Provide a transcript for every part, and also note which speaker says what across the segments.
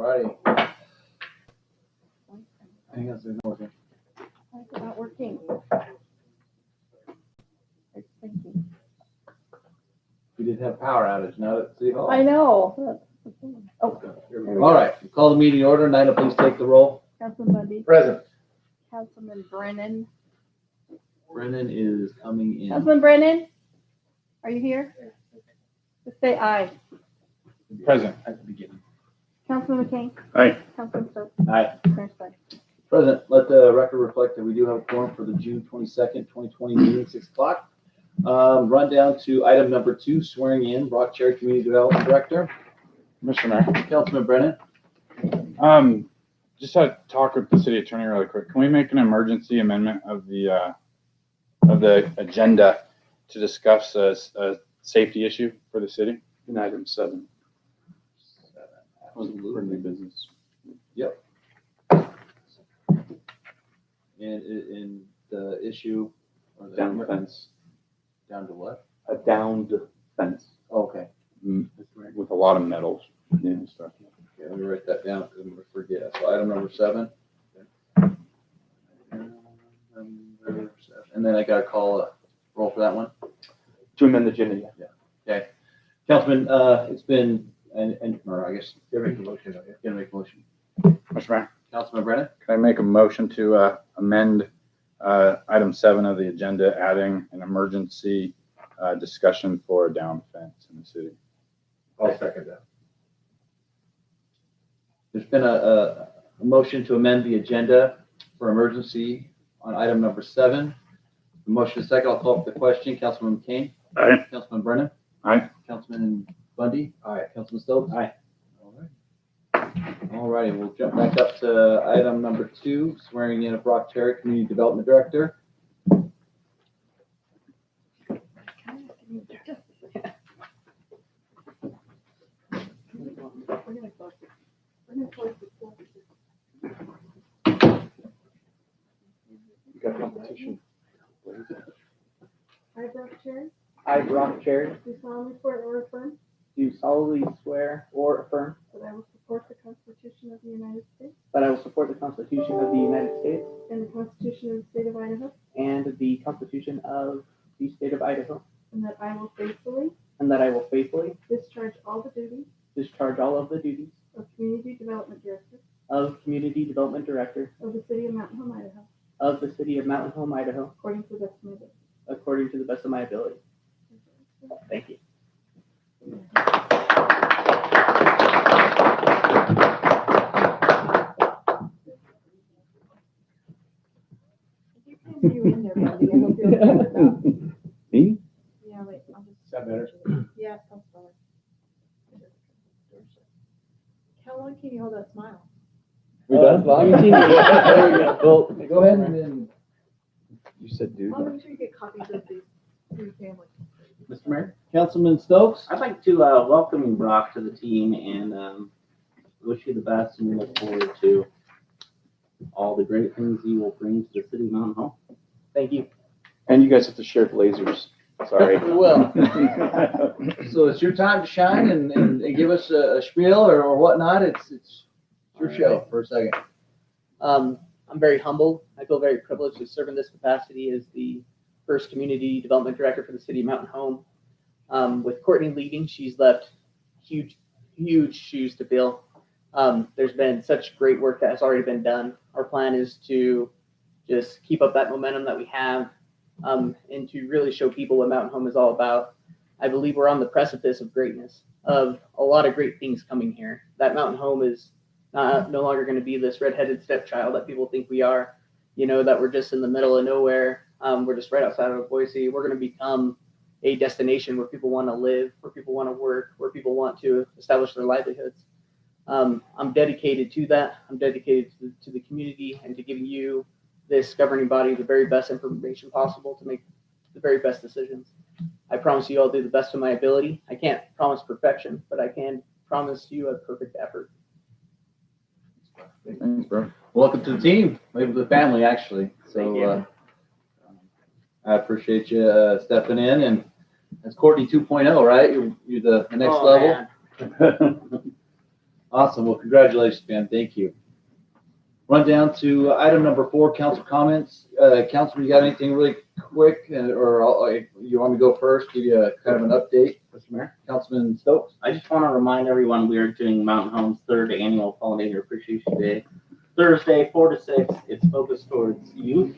Speaker 1: righty. Hang on, there's no working.
Speaker 2: It's not working. Thank you.
Speaker 1: We did have power outage now at City Hall.
Speaker 2: I know. Oh,
Speaker 1: All right, call the meeting order. Nina, please take the roll.
Speaker 2: Councilman Bundy,
Speaker 1: Present.
Speaker 2: Councilman Brennan.
Speaker 1: Brennan is coming in.
Speaker 2: Councilman Brennan, are you here? Just say aye.
Speaker 3: Present.
Speaker 1: At the beginning.
Speaker 2: Councilman McCain.
Speaker 3: Aye.
Speaker 2: Councilman Stokes.
Speaker 3: Aye.
Speaker 2: Mayor Sparks.
Speaker 1: Present. Let the record reflect that we do have a quorum for the June 22nd, 2020 meeting, 6 o'clock. Run down to item number 2, swearing in Brock Cherry Community Development Director.
Speaker 3: Mr. Mayor,
Speaker 1: Councilman Brennan.
Speaker 3: just had to talk with the city attorney really quick. Can we make an emergency amendment of the agenda to discuss a safety issue for the city in item 7? For new business.
Speaker 1: Yep. In the issue. Or the
Speaker 4: Down fence,
Speaker 1: Down to what?
Speaker 4: a downed fence.
Speaker 1: Okay.
Speaker 3: With a lot of metals and stuff.
Speaker 1: Okay, let me write that down because I'm gonna forget. So item number 7. And then I gotta call a roll for that one.
Speaker 4: To amend the agenda, yeah.
Speaker 1: Okay. Councilman, it's been, or I guess, you're making a motion. Gonna make a motion.
Speaker 3: Mr. Mayor,
Speaker 1: Councilman Brennan?
Speaker 3: can I make a motion to amend item 7 of the agenda, adding an emergency discussion for a down fence in the city?
Speaker 1: I'll second that. There's been a motion to amend the agenda for emergency on item number 7. The motion is second. I'll call for the question. Councilman McCain?
Speaker 3: Aye.
Speaker 1: Councilman Brennan?
Speaker 3: Aye.
Speaker 1: Councilman Bundy?
Speaker 4: Aye.
Speaker 1: Councilman Stokes?
Speaker 4: Aye.
Speaker 1: All righty, we'll jump back up to item number 2, swearing in of Brock Cherry, Community Development Director.
Speaker 4: You got competition.
Speaker 2: I, Brock Cherry,
Speaker 5: I, Brock Cherry,
Speaker 2: do solemnly swear or affirm
Speaker 5: do solemnly swear or affirm
Speaker 2: that I will support the Constitution of the United States
Speaker 5: that I will support the Constitution of the United States
Speaker 2: and the Constitution of the State of Idaho,
Speaker 5: and the Constitution of the State of Idaho,
Speaker 2: and that I will faithfully
Speaker 5: and that I will faithfully
Speaker 2: discharge all the duties
Speaker 5: discharge all of the duties
Speaker 2: of Community Development Director
Speaker 5: of Community Development Director
Speaker 2: of the City of Mountain Home, Idaho,
Speaker 5: of the City of Mountain Home, Idaho,
Speaker 2: according to the best of my ability.
Speaker 5: according to the best of my ability. Thank you.
Speaker 2: You in there, Bundy. I hope you're okay with that.
Speaker 3: Me?
Speaker 2: Yeah, wait, I'll just.
Speaker 1: Is that better?
Speaker 2: Yeah, it sounds better. How long can you hold that smile?
Speaker 4: We done?
Speaker 1: There we go. Well, go ahead and then,
Speaker 4: You said dude.
Speaker 2: I'll make sure you get copies of these for your family.
Speaker 4: Mr. Mayor?
Speaker 1: Councilman Stokes?
Speaker 6: I'd like to welcome you, Brock, to the team and wish you the best, and we look forward to all the great things you will bring to the city of Mountain Home.
Speaker 5: Thank you.
Speaker 4: And you guys have to share the lasers. Sorry.
Speaker 1: We will. So it's your time to shine and give us a spiel or whatnot. It's your show for a second.
Speaker 5: I'm very humbled. I feel very privileged to serve in this capacity as the first Community Development Director for the City of Mountain Home. With Courtney leaving, she's left huge shoes to fill. There's been such great work that has already been done. Our plan is to just keep up that momentum that we have, and to really show people what Mountain Home is all about. I believe we're on the precipice of greatness, of a lot of great things coming here. That Mountain Home is no longer going to be this redheaded stepchild that people think we are, that we're just in the middle of nowhere. We're just right outside of Boise. We're going to become a destination where people want to live, where people want to work, where people want to establish their livelihoods. I'm dedicated to that. I'm dedicated to the community and to giving you, this governing body, the very best information possible to make the very best decisions. I promise you I'll do the best of my ability. I can't promise perfection, but I can promise you a perfect effort.
Speaker 3: Thanks, bro.
Speaker 1: Welcome to the team. Welcome to the family, actually.
Speaker 5: Thank you.
Speaker 1: So I appreciate you stepping in, and it's Courtney 2.0, right? You're the next
Speaker 5: Oh,
Speaker 1: level.
Speaker 5: man.
Speaker 1: Awesome. Well, congratulations, Ben. Thank you. Run down to item number 4, council comments. Councilman, you got anything really quick, you want me to go first, give you a kind of an update?
Speaker 6: Mr. Mayor?
Speaker 1: Councilman Stokes?
Speaker 6: I just want to remind everyone we are doing Mountain Home's 3rd annual Pollinator Appreciation Day. Thursday, 4 to 6. It's focused towards youth.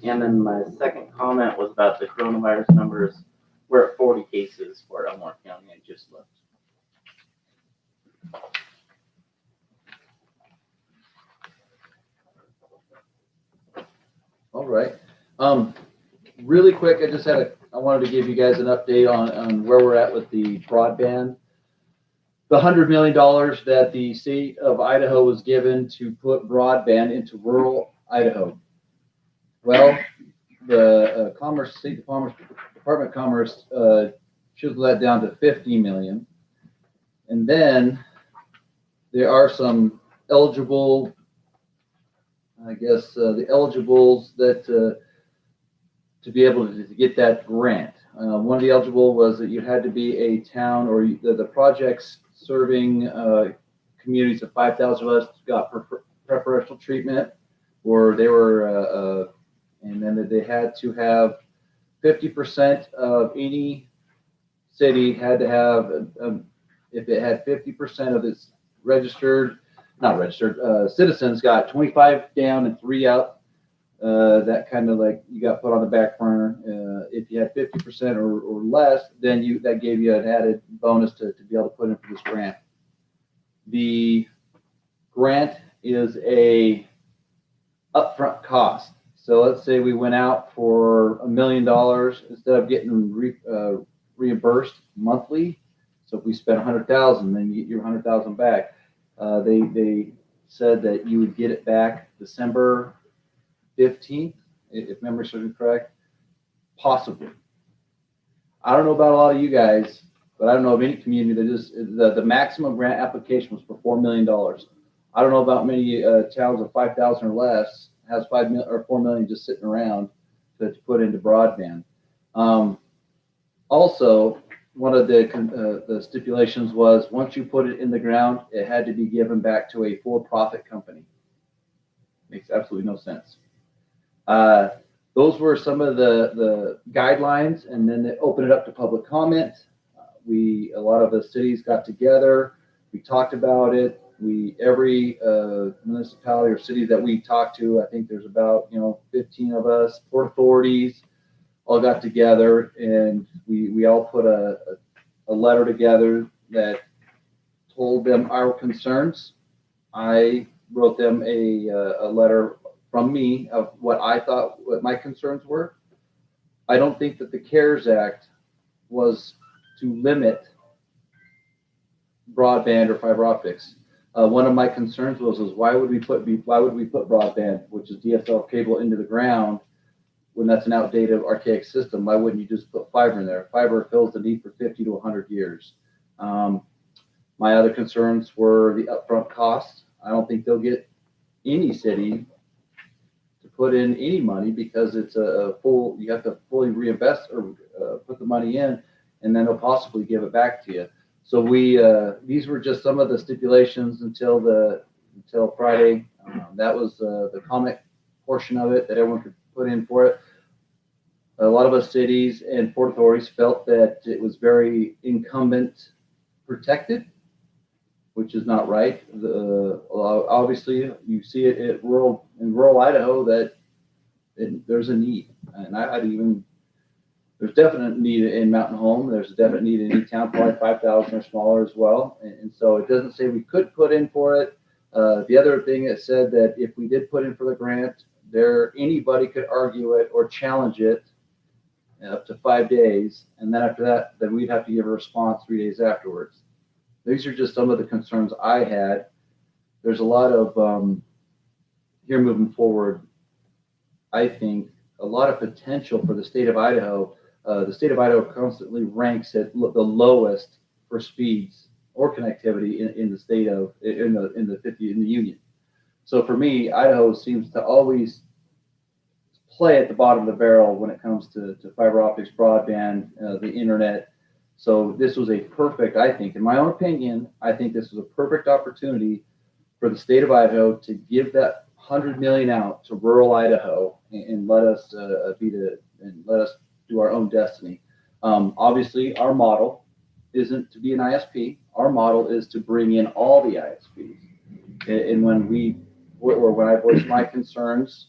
Speaker 6: And then my second comment was about the coronavirus numbers. We're at 40 cases for Elmore County. I just looked.
Speaker 1: All right. Really quick, I wanted to give you guys an update on where we're at with the broadband. The $100 million that the state of Idaho was given to put broadband into rural Idaho. Well, the State Department of Commerce chiseled that down to $50 million. And then there are some eligible, the eligibles that to be able to get that grant. One of the eligible was that you had to be a town or the projects serving communities of 5,000 or less got preferential treatment, or they were, and then that they had to have 50% of any city had to have, if it had 50% of its citizens got 25 down and 3 up. That kind of like you got put on the back burner. If you had 50% or less, then that gave you an added bonus to be able to put in for this grant. The grant is a upfront cost. So let's say we went out for $1 million instead of getting reimbursed monthly. So if we spent $100,000, then you get your $100,000 back. They said that you would get it back December 15th, if memory serves me correct, possibly. I don't know about a lot of you guys, but I don't know of any community that is the maximum grant application was for $4 million. I don't know about many towns of 5,000 or less has $4 million just sitting around to put into broadband. Also, one of the stipulations was once you put it in the ground, it had to be given back to a for-profit company. Makes absolutely no sense. Those were some of the guidelines, and then they opened it up to public comment. A lot of the cities got together. We talked about it. Every municipality or city that we talked to, I think there's about 15 of us, 4 authorities, all got together, and we all put a letter together that told them our concerns. I wrote them a letter from me of what I thought what my concerns were. I don't think that the CARES Act was to limit broadband or fiber optics. One of my concerns was why would we put broadband, which is DSL cable, into the ground when that's an outdated, archaic system? Why wouldn't you just put fiber in there? Fiber fills the need for 50 to 100 years. My other concerns were the upfront costs. I don't think they'll get any city to put in any money because it's you have to fully reinvest or put the money in, and then they'll possibly give it back to you. So these were just some of the stipulations until Friday. That was the comment portion of it that everyone could put in for it. A lot of us cities and port authorities felt that it was very incumbent protected, which is not right. Obviously, you see it in rural Idaho that there's a need, and there's definite need in Mountain Home. There's a definite need in any town, probably 5,000 or smaller as well. And so it doesn't say we could put in for it. The other thing it said that if we did put in for the grant, anybody could argue it or challenge it up to 5 days, and then after that, then we'd have to give a response 3 days afterwards. These are just some of the concerns I had. There's a lot of here moving forward. I think a lot of potential for the state of Idaho. The state of Idaho constantly ranks at the lowest for speeds or connectivity in the state of in the union. So for me, Idaho seems to always play at the bottom of the barrel when it comes to fiber optics, broadband, the internet. So this was a perfect, I think, in my own opinion, I think this was a perfect opportunity for the state of Idaho to give that 100 million out to rural Idaho and let us let us do our own destiny. Obviously, our model isn't to be an ISP. Our model is to bring in all the ISPs. And when I voiced my concerns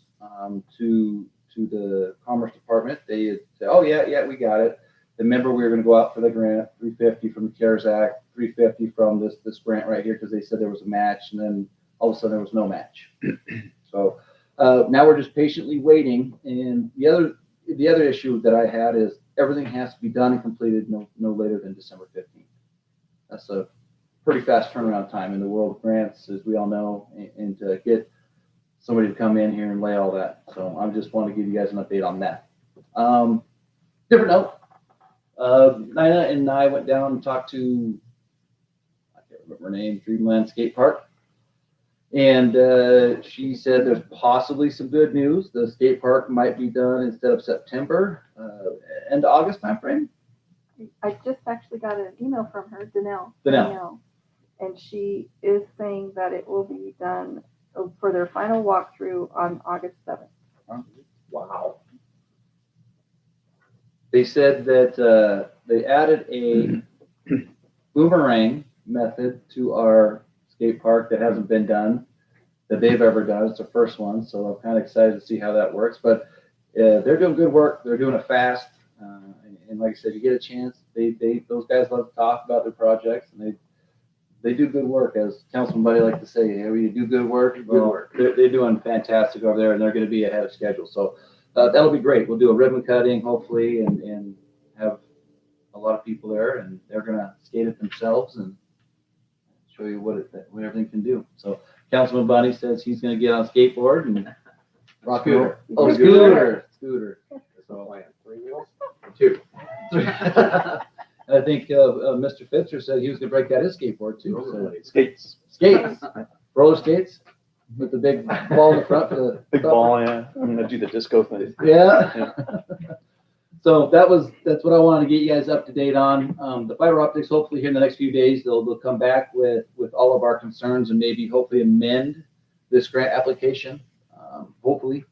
Speaker 1: to the Commerce Department, they said, "Oh yeah, we got it." Remember, we were going to go out for the grant, 350 from the CARES Act, 350 from this grant right here, because they said there was a match, and then all of a sudden there was no match. So now we're just patiently waiting. And the other issue that I had is everything has to be done and completed no later than December 15th. That's a pretty fast turnaround time in the world of grants, as we all know, and to get somebody to come in here and lay all that. So I just want to give you guys an update on that. Different note. Nina and I went down and talked to, I can't remember her name, Dreamland Skate Park. And she said there's possibly some good news. The skate park might be done instead of September, end of August timeframe.
Speaker 2: I just actually got an email from her, Danelle.
Speaker 1: Danelle.
Speaker 2: And she is saying that it will be done for their final walkthrough on August 7th.
Speaker 1: Wow. They said that they added a boomerang method to our skate park that hasn't been done, that they've ever done. It's the first one, so I'm kind of excited to see how that works. But they're doing good work. They're doing it fast, and like I said, you get a chance. Those guys love to talk about their projects, and they do good work. As Councilman Buddy like to say, hey, you do good work. They're doing fantastic over there, and they're going to be ahead of schedule. So that'll be great. We'll do a ribbon cutting, hopefully, and have a lot of people there, and they're going to skate it themselves and show you what everything can do. So Councilman Bunny says he's going to get on a skateboard and rock and roll. Oh, scooter. So
Speaker 4: 3 wheels?
Speaker 1: 2. I think Mr. Fitzer said he was going to break out his skateboard too. So
Speaker 4: Skates.
Speaker 1: Roller skates with the big ball in the front for the
Speaker 4: Big ball, yeah. I'm gonna do the disco thing.
Speaker 1: Yeah. So that's what I wanted to get you guys up to date on. The fiber optics, hopefully here in the next few days, they'll come back with all of our concerns and maybe hopefully amend this grant application, hopefully.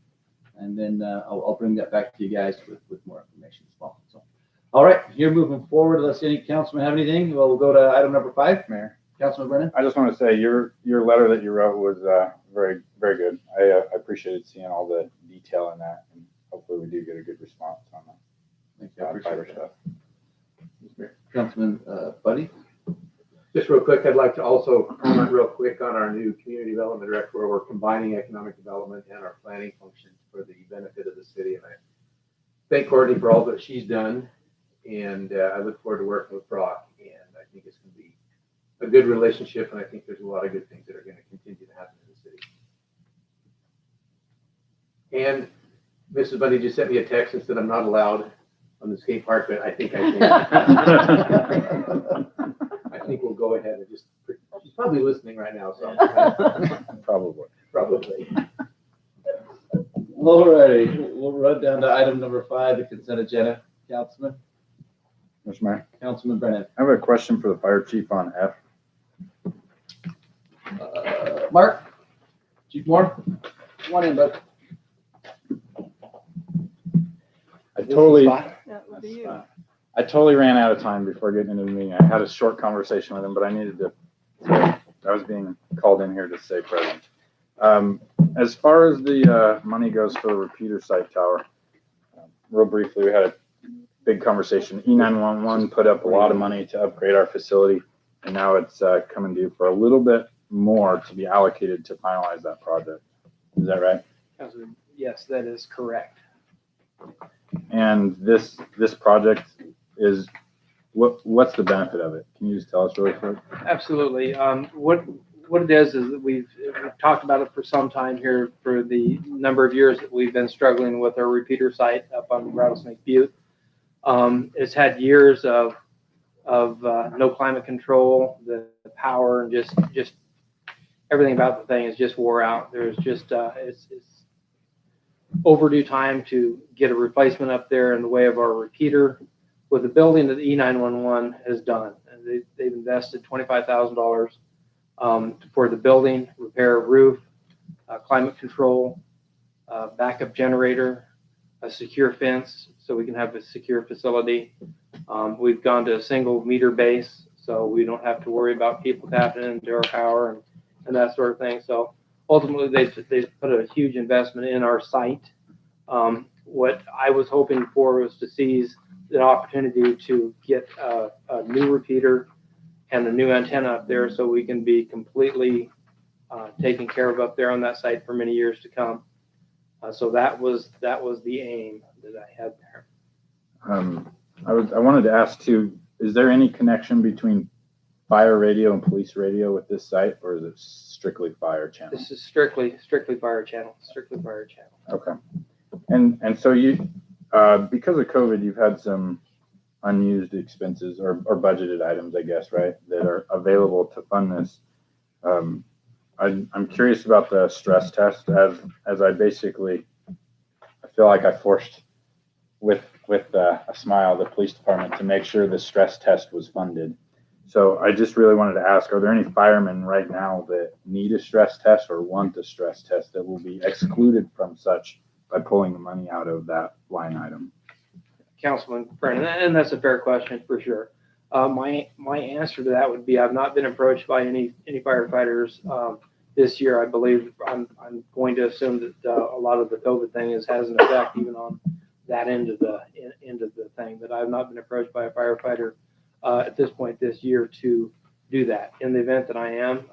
Speaker 1: And then I'll bring that back to you guys with more information as well. So, all right, here moving forward, unless any councilman have anything, we'll go to item number 5.
Speaker 3: Mayor,
Speaker 1: Councilman Brennan.
Speaker 3: I just want to say your letter that you wrote was very, very good. I appreciated seeing all the detail in that, and hopefully we do get a good response on that.
Speaker 1: Thank you. I appreciate
Speaker 3: Fiber
Speaker 1: that.
Speaker 3: stuff.
Speaker 1: Councilman Buddy.
Speaker 7: Just real quick, I'd like to also comment real quick on our new community development director, where we're combining economic development and our planning functions for the benefit of the city. And I thank Courtney for all that she's done, and I look forward to working with Brock. And I think it's going to be a good relationship, and I think there's a lot of good things that are going to continue to happen in the city. And Mrs. Bundy just sent me a text and said I'm not allowed on the skate park, but I think I can. I think we'll go ahead and just, she's probably listening right now, so.
Speaker 3: Probably.
Speaker 7: Probably.
Speaker 1: All righty, we'll run down to item number 5, the consent agenda. Councilman Brennan.
Speaker 3: I have a question for the fire chief on F.
Speaker 1: Mark, Chief Moore, come on in, bud.
Speaker 2: That would be you.
Speaker 3: I totally ran out of time before getting into the meeting. I had a short conversation with him, but I needed to. I was being called in here to stay present. As far as the money goes for the repeater site tower, real briefly, we had a big conversation. E911 put up a lot of money to upgrade our facility, and now it's coming due for a little bit more to be allocated to finalize that project. Is that right?
Speaker 8: Yes, that is correct.
Speaker 3: And this project is, what's the benefit of it? Can you just tell us really quick?
Speaker 8: Absolutely. What it is that we've talked about it for some time here for the number of years that we've been struggling with our repeater site up on Rattlesnake Butte. It's had years of no climate control, the power, and just everything about the thing is just wore out. There's just it's overdue time to get a replacement up there in the way of our repeater. with the building that the E911 has done. And they've invested $25,000 for the building, repair of roof, climate control, backup generator, a secure fence so we can have a secure facility. We've gone to a single meter base so we don't have to worry about people tapping into our power and that sort of thing. So ultimately, they put a huge investment in our site. What I was hoping for was to seize the opportunity to get a new repeater and a new antenna up there so we can be completely taken care of up there on that site for many years to come. So that was the aim that I had there.
Speaker 3: I wanted to ask too, is there any connection between fire radio and police radio with this site, or is it strictly fire channel?
Speaker 8: This is strictly fire channel, strictly fire channel.
Speaker 3: Okay. And so you, because of COVID, you've had some unused expenses or budgeted items, I guess, right, that are available to fund this. I'm curious about the stress test as I basically, I feel like I forced with a smile the police department to make sure the stress test was funded. So I just really wanted to ask, are there any firemen right now that need a stress test or want a stress test that will be excluded from such by pulling the money out of that line item?
Speaker 8: Councilman Brennan, and that's a fair question for sure. My answer to that would be I've not been approached by any firefighters this year. I believe I'm going to assume that a lot of the COVID thing has an effect even on that end of the thing. But I've not been approached by a firefighter at this point this year to do that. In the event that I am,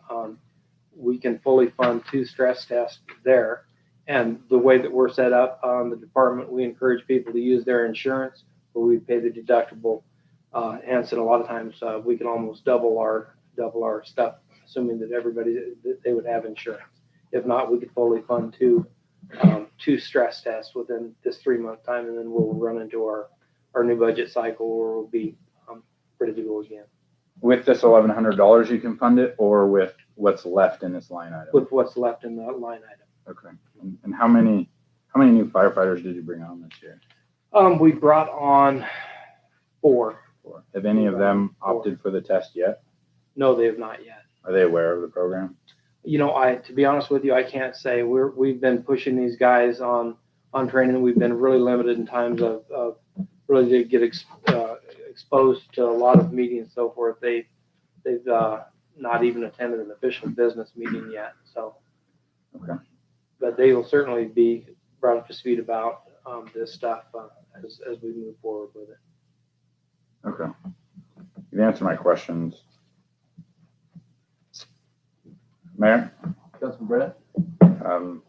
Speaker 8: we can fully fund 2 stress tests there. And the way that we're set up on the department, we encourage people to use their insurance, where we pay the deductible. Hence, and a lot of times we can almost double our stuff, assuming that they would have insurance. If not, we could fully fund 2 stress tests within this 3-month time, and then we'll run into our new budget cycle, where we'll be ready to go again.
Speaker 3: With this $1,100, you can fund it, or with what's left in this line item?
Speaker 8: With what's left in that line item.
Speaker 3: Okay. And how many new firefighters did you bring on this year?
Speaker 8: We brought on 4.
Speaker 3: Have any of them opted for the test yet?
Speaker 8: No, they have not yet.
Speaker 3: Are they aware of the program?
Speaker 8: You know, to be honest with you, I can't say. We've been pushing these guys on training. We've been really limited in times of really to get exposed to a lot of meetings and so forth. They've not even attended an official business meeting yet. So,
Speaker 3: okay.
Speaker 8: But they will certainly be brought up to speed about this stuff as we move forward with it.
Speaker 3: Okay. You've answered my questions. Mayor?
Speaker 1: Councilman Brennan?
Speaker 3: I'm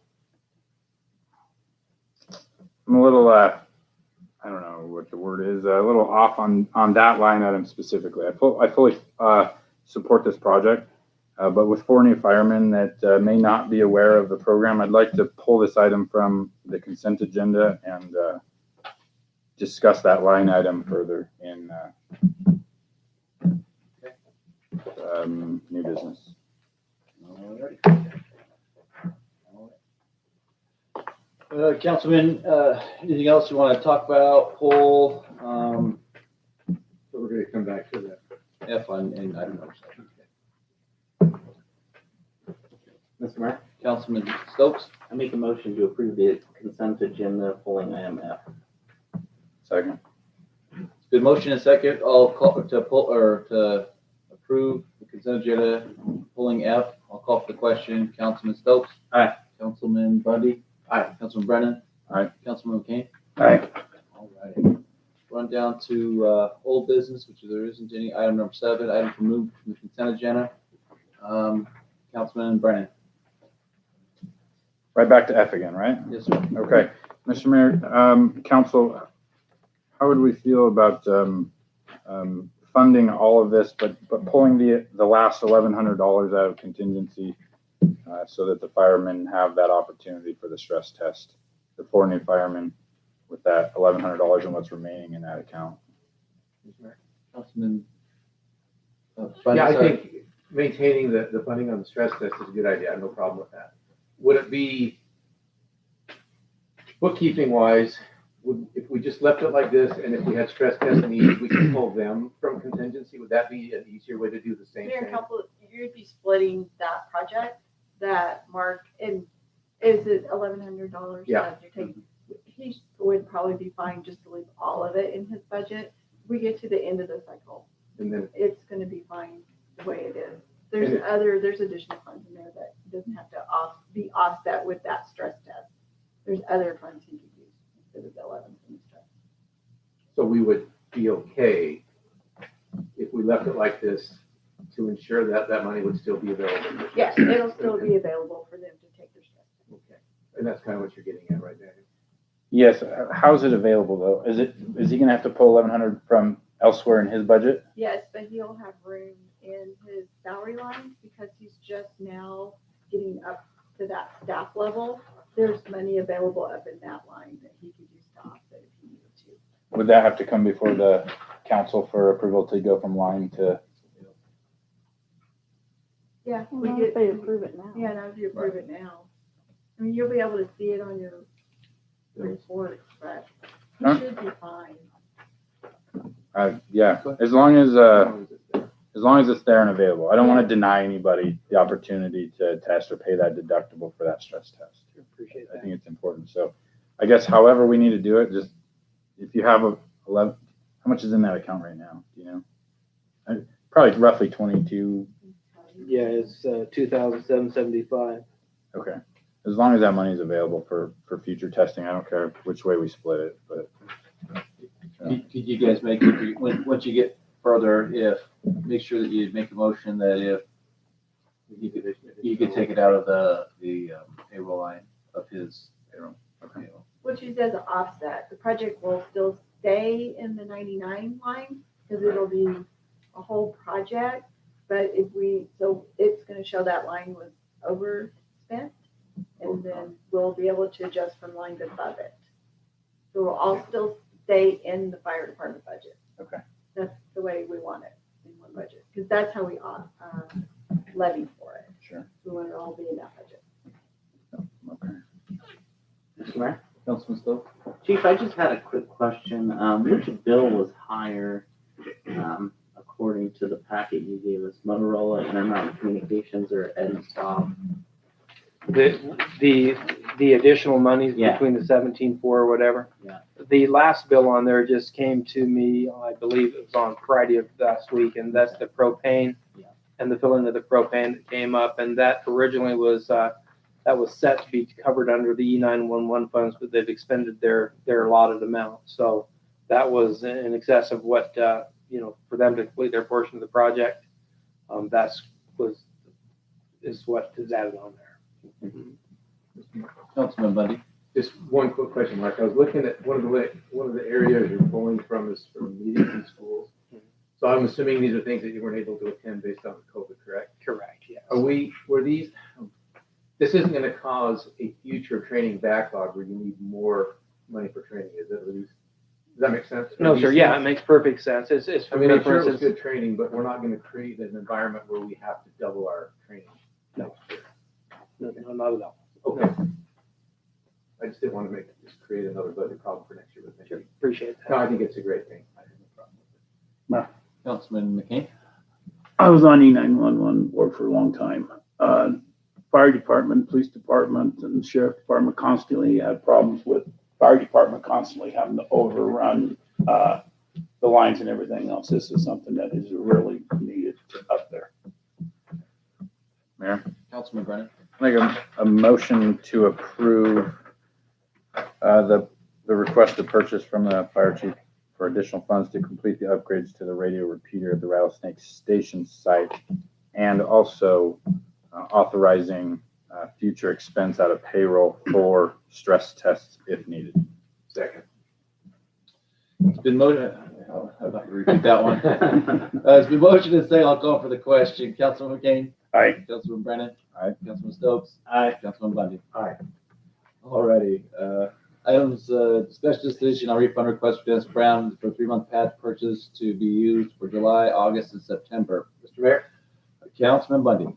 Speaker 3: a little, I don't know what the word is, a little off on that line item specifically. I fully support this project, but with 4 new firemen that may not be aware of the program, I'd like to pull this item from the consent agenda and discuss that line item further in new business.
Speaker 1: Councilman, anything else you want to talk about, pull?
Speaker 7: So we're going to come back to that.
Speaker 1: F on, and item number 7.
Speaker 6: Mr. Mayor,
Speaker 1: Councilman Stokes?
Speaker 6: I make a motion to approve the consent agenda pulling item F.
Speaker 3: Second.
Speaker 1: Good motion and second. I'll call to pull or to approve the consent agenda, pulling F. I'll call for the question. Councilman Stokes?
Speaker 6: Aye.
Speaker 1: Councilman Bundy?
Speaker 7: Aye.
Speaker 1: Councilman Brennan?
Speaker 3: Aye.
Speaker 1: Councilman McCain?
Speaker 3: Aye.
Speaker 1: All right. Run down to old business, which there isn't any. Item number 7, item removed from the consent agenda. Councilman Brennan?
Speaker 3: Right back to F again, right?
Speaker 1: Yes, sir.
Speaker 3: Okay. Mr. Mayor, council, how would we feel about funding all of this, but pulling the last $1,100 out of contingency so that the firemen have that opportunity for the stress test? The 4 new firemen with that $1,100 and what's remaining in that account.
Speaker 1: Councilman?
Speaker 7: Yeah, I think maintaining the funding on the stress test is a good idea. I have no problem with that. Would it be bookkeeping wise, if we just left it like this, and if we had stress tests needed, we could pull them from contingency, would that be an easier way to do the same
Speaker 9: Mayor
Speaker 7: thing?
Speaker 9: Council, you'd be splitting that project that Mark, and is it $1,100?
Speaker 7: Yeah.
Speaker 9: that you're taking? He would probably be fine just to leave all of it in his budget. We get to the end of the cycle,
Speaker 7: And then,
Speaker 9: it's gonna be fine the way it is.
Speaker 7: And it-
Speaker 9: There's additional funds in there that doesn't have to be offset with that stress test. There's other funds he could use instead of the 11 from the stress.
Speaker 7: so we would be okay if we left it like this to ensure that that money would still be available. for
Speaker 9: Yes,
Speaker 7: stress
Speaker 9: it'll
Speaker 7: tests.
Speaker 9: still be available for them to take their stress test.
Speaker 7: Okay, and that's kind of what you're getting at right now.
Speaker 3: Yes, how's it available though? Is he gonna have to pull 1,100 from elsewhere in his budget?
Speaker 9: Yes, but he'll have room in his salary line because he's just now getting up to that staff level. There's money available up in that line that he could use to offset if he needed to.
Speaker 3: Would that have to come before the council for approval to go from line to?
Speaker 9: Yeah,
Speaker 2: Well, if they approve it now.
Speaker 9: Yeah, now if you approve it now. I mean, you'll be able to see it on your reports, but
Speaker 3: Huh?
Speaker 9: it should be fine.
Speaker 3: Yeah, as long as it's there and available. I don't want to deny anybody the opportunity to test or pay that deductible for that stress test.
Speaker 8: Appreciate
Speaker 3: I
Speaker 8: that.
Speaker 3: think it's important. So I guess however we need to do it, just if you have a 11, how much is in that account right now? Do you know? Probably roughly 22.
Speaker 8: Yeah, it's 2,775.
Speaker 3: Okay. As long as that money is available for future testing, I don't care which way we split it, but.
Speaker 1: Could you guys make, once you get further, make sure that you make a motion that if you could take it out of the payroll line of his payroll. Okay.
Speaker 9: Which is as an offset. The project will still stay in the 99 line because it'll be a whole project. But so it's gonna show that line was overspent, and then we'll be able to adjust from lines above it. So we'll all still stay in the fire department budget.
Speaker 3: Okay.
Speaker 9: That's the way we want it in one budget, because that's how we levy for it.
Speaker 3: Sure.
Speaker 9: We want it all be in that budget.
Speaker 3: Okay.
Speaker 6: Mr. Mayor?
Speaker 1: Councilman Stowe?
Speaker 6: Chief, I just had a quick question. Which bill was higher, according to the packet you gave us, Motorola, Intermountain Communications, or Eddystop?
Speaker 8: The additional monies
Speaker 6: Yeah.
Speaker 8: between the 17.4 or whatever.
Speaker 6: Yeah.
Speaker 8: The last bill on there just came to me, I believe it was on Friday of last week, and that's the propane.
Speaker 6: Yeah.
Speaker 8: And the filling of the propane that came up, and that originally was, that was set to be covered under the E911 funds, but they've expended their allotted amount. So that was in excess of what, for them to complete their portion of the project. Is what is added on there.
Speaker 1: Councilman Bundy?
Speaker 7: Just one quick question, Mark. I was looking at one of the areas you're pulling from is from meetings in schools. So I'm assuming these are things that you weren't able to attend based on COVID, correct?
Speaker 8: Correct, yes.
Speaker 7: This isn't gonna cause a future training backlog where you need more money for training, is it? Does that make sense?
Speaker 8: No, sir, yeah, it makes perfect sense. It's
Speaker 7: I
Speaker 8: for
Speaker 7: mean,
Speaker 8: me,
Speaker 7: I'm
Speaker 8: for
Speaker 7: sure it was
Speaker 8: instance,
Speaker 7: good training, but we're not gonna create an environment where we have to double our training.
Speaker 8: No. no, not at all.
Speaker 7: Okay. I just didn't want to create another budget problem for next year, but thank
Speaker 8: Sure,
Speaker 7: you.
Speaker 8: appreciate
Speaker 7: No,
Speaker 8: that.
Speaker 7: I think it's a great thing. I have no problem with it.
Speaker 1: Councilman McCain?
Speaker 10: I was on E911 board for a long time. Fire department, police department, and sheriff department constantly had problems with fire department constantly having to overrun the lines and everything else. This is something that is really needed up there.
Speaker 3: Mayor?
Speaker 1: Councilman Brennan?
Speaker 3: Make a motion to approve the request to purchase from the fire chief for additional funds to complete the upgrades to the radio repeater at the Rattlesnake Station site, and also authorizing future expense out of payroll for stress tests if needed.
Speaker 7: Second.
Speaker 1: It's been I'll have to repeat that one. It's been motioned and seconded. I'll call for the question. Councilman McCain?
Speaker 10: Aye.
Speaker 1: Councilman Brennan?
Speaker 3: Aye.
Speaker 1: Councilman Stokes?
Speaker 6: Aye.
Speaker 1: Councilman Bundy?
Speaker 7: Aye.
Speaker 1: Alrighty, items, discussion decision on refund request for Dennis Brown for 3-month pad purchase to be used for July, August, and September. Mr. Mayor? Councilman Bundy?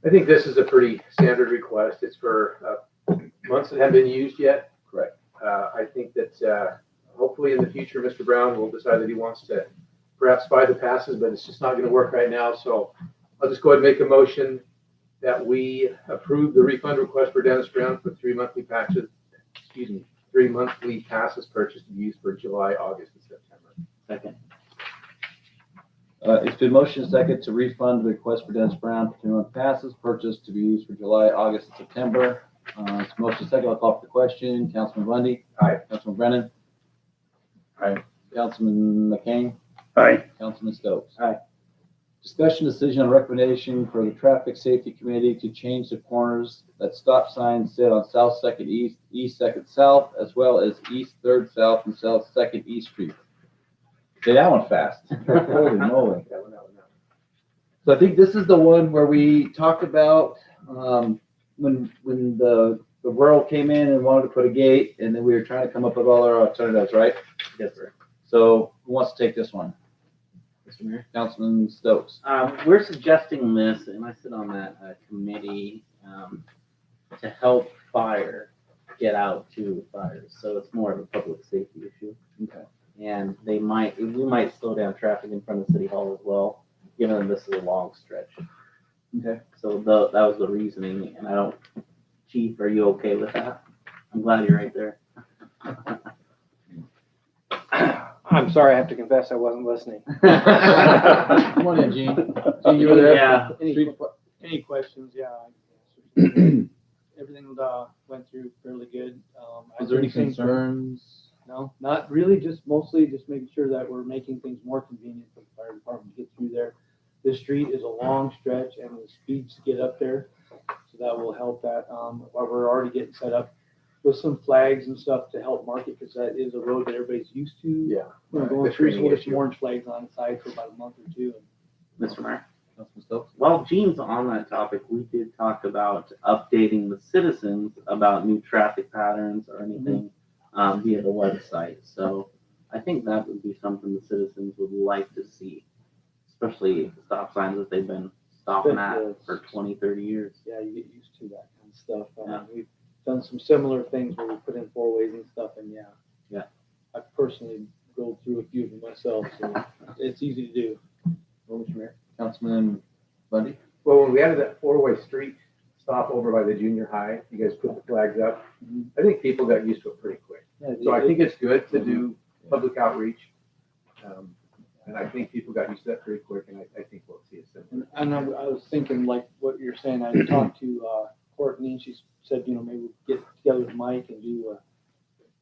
Speaker 7: I think this is a pretty standard request. It's for months that haven't been used yet.
Speaker 1: Correct.
Speaker 7: I think that hopefully in the future, Mr. Brown will decide that he wants to perhaps buy the passes, but it's just not going to work right now. So I'll just go ahead and make a motion that we approve the refund request for Dennis Brown for 3 monthly patches, 3 monthly passes purchased and used for July, August, and September.
Speaker 6: Second.
Speaker 1: It's been motion second to refund the request for Dennis Brown for 2-month passes purchased to be used for July, August, and September. It's motion second. I'll call for the question. Councilman Bundy.
Speaker 7: Aye.
Speaker 1: Councilman Brennan.
Speaker 3: Aye.
Speaker 1: Councilman McCain.
Speaker 10: Aye.
Speaker 1: Councilman Stokes.
Speaker 6: Aye.
Speaker 1: Discussion decision on recommendation for the Traffic Safety Committee to change the corners that stop signs sit on South 2nd East, East 2nd South, as well as East 3rd South and South 2nd East Street. Say that one fast. Holy moly. So I think this is the one where we talked about when the world came in and wanted to put a gate, and then we were trying to come up with all our alternatives, right?
Speaker 6: Yes, sir.
Speaker 1: So who wants to take this one?
Speaker 6: Mr. Mayor?
Speaker 1: Councilman Stokes.
Speaker 6: We're suggesting this, and I sit on that committee to help fire get out to fires. So it's more of a public safety issue.
Speaker 1: Okay.
Speaker 6: And we might slow down traffic in front of City Hall as well, given that this is a long stretch.
Speaker 1: Okay.
Speaker 6: So that was the reasoning, and I don't, Chief, are you okay with that? I'm glad you're right there.
Speaker 8: I'm sorry, I have to confess, I wasn't listening.
Speaker 1: Come on in, Gene. Gene, you were there?
Speaker 6: Yeah.
Speaker 11: Any questions? Yeah. Everything went through fairly good.
Speaker 1: Was there any concerns?
Speaker 11: No, not really, just mostly just making sure that we're making things more convenient for the fire department to get through there. This street is a long stretch and the speeds to get up there, so that will help that. While we're already getting set up with some flags and stuff to help mark it, because that is a road that everybody's used to.
Speaker 7: Yeah.
Speaker 11: Going
Speaker 7: The
Speaker 11: through, so
Speaker 7: training
Speaker 11: we'll get some
Speaker 7: issue.
Speaker 11: orange flags on the side for about a month or two.
Speaker 6: Mr. Mayor?
Speaker 1: Councilman Stokes?
Speaker 6: While Gene's on that topic, we did talk about updating the citizens about new traffic patterns or anything via the website. So I think that would be something the citizens would like to see, especially stop signs that they've been stopping at for 20, 30 years.
Speaker 11: Yeah, you get used to that kind of stuff.
Speaker 6: Yeah.
Speaker 11: We've done some similar things where we put in 4-ways and stuff, and
Speaker 6: Yeah.
Speaker 11: I personally go through a few of them myself, so it's easy to do.
Speaker 1: Mr. Mayor. Councilman Bundy?
Speaker 7: Well, when we added that 4-way street stop over by the junior high, you guys put the flags up. I think people got used to it pretty quick.
Speaker 11: Yeah,
Speaker 7: So I think it's good to do public outreach. And I think people got used to that pretty quick, and I think we'll see it soon.
Speaker 11: And I was thinking, like what you're saying, I talked to Courtney, and she said, maybe we'll get together with Mike and do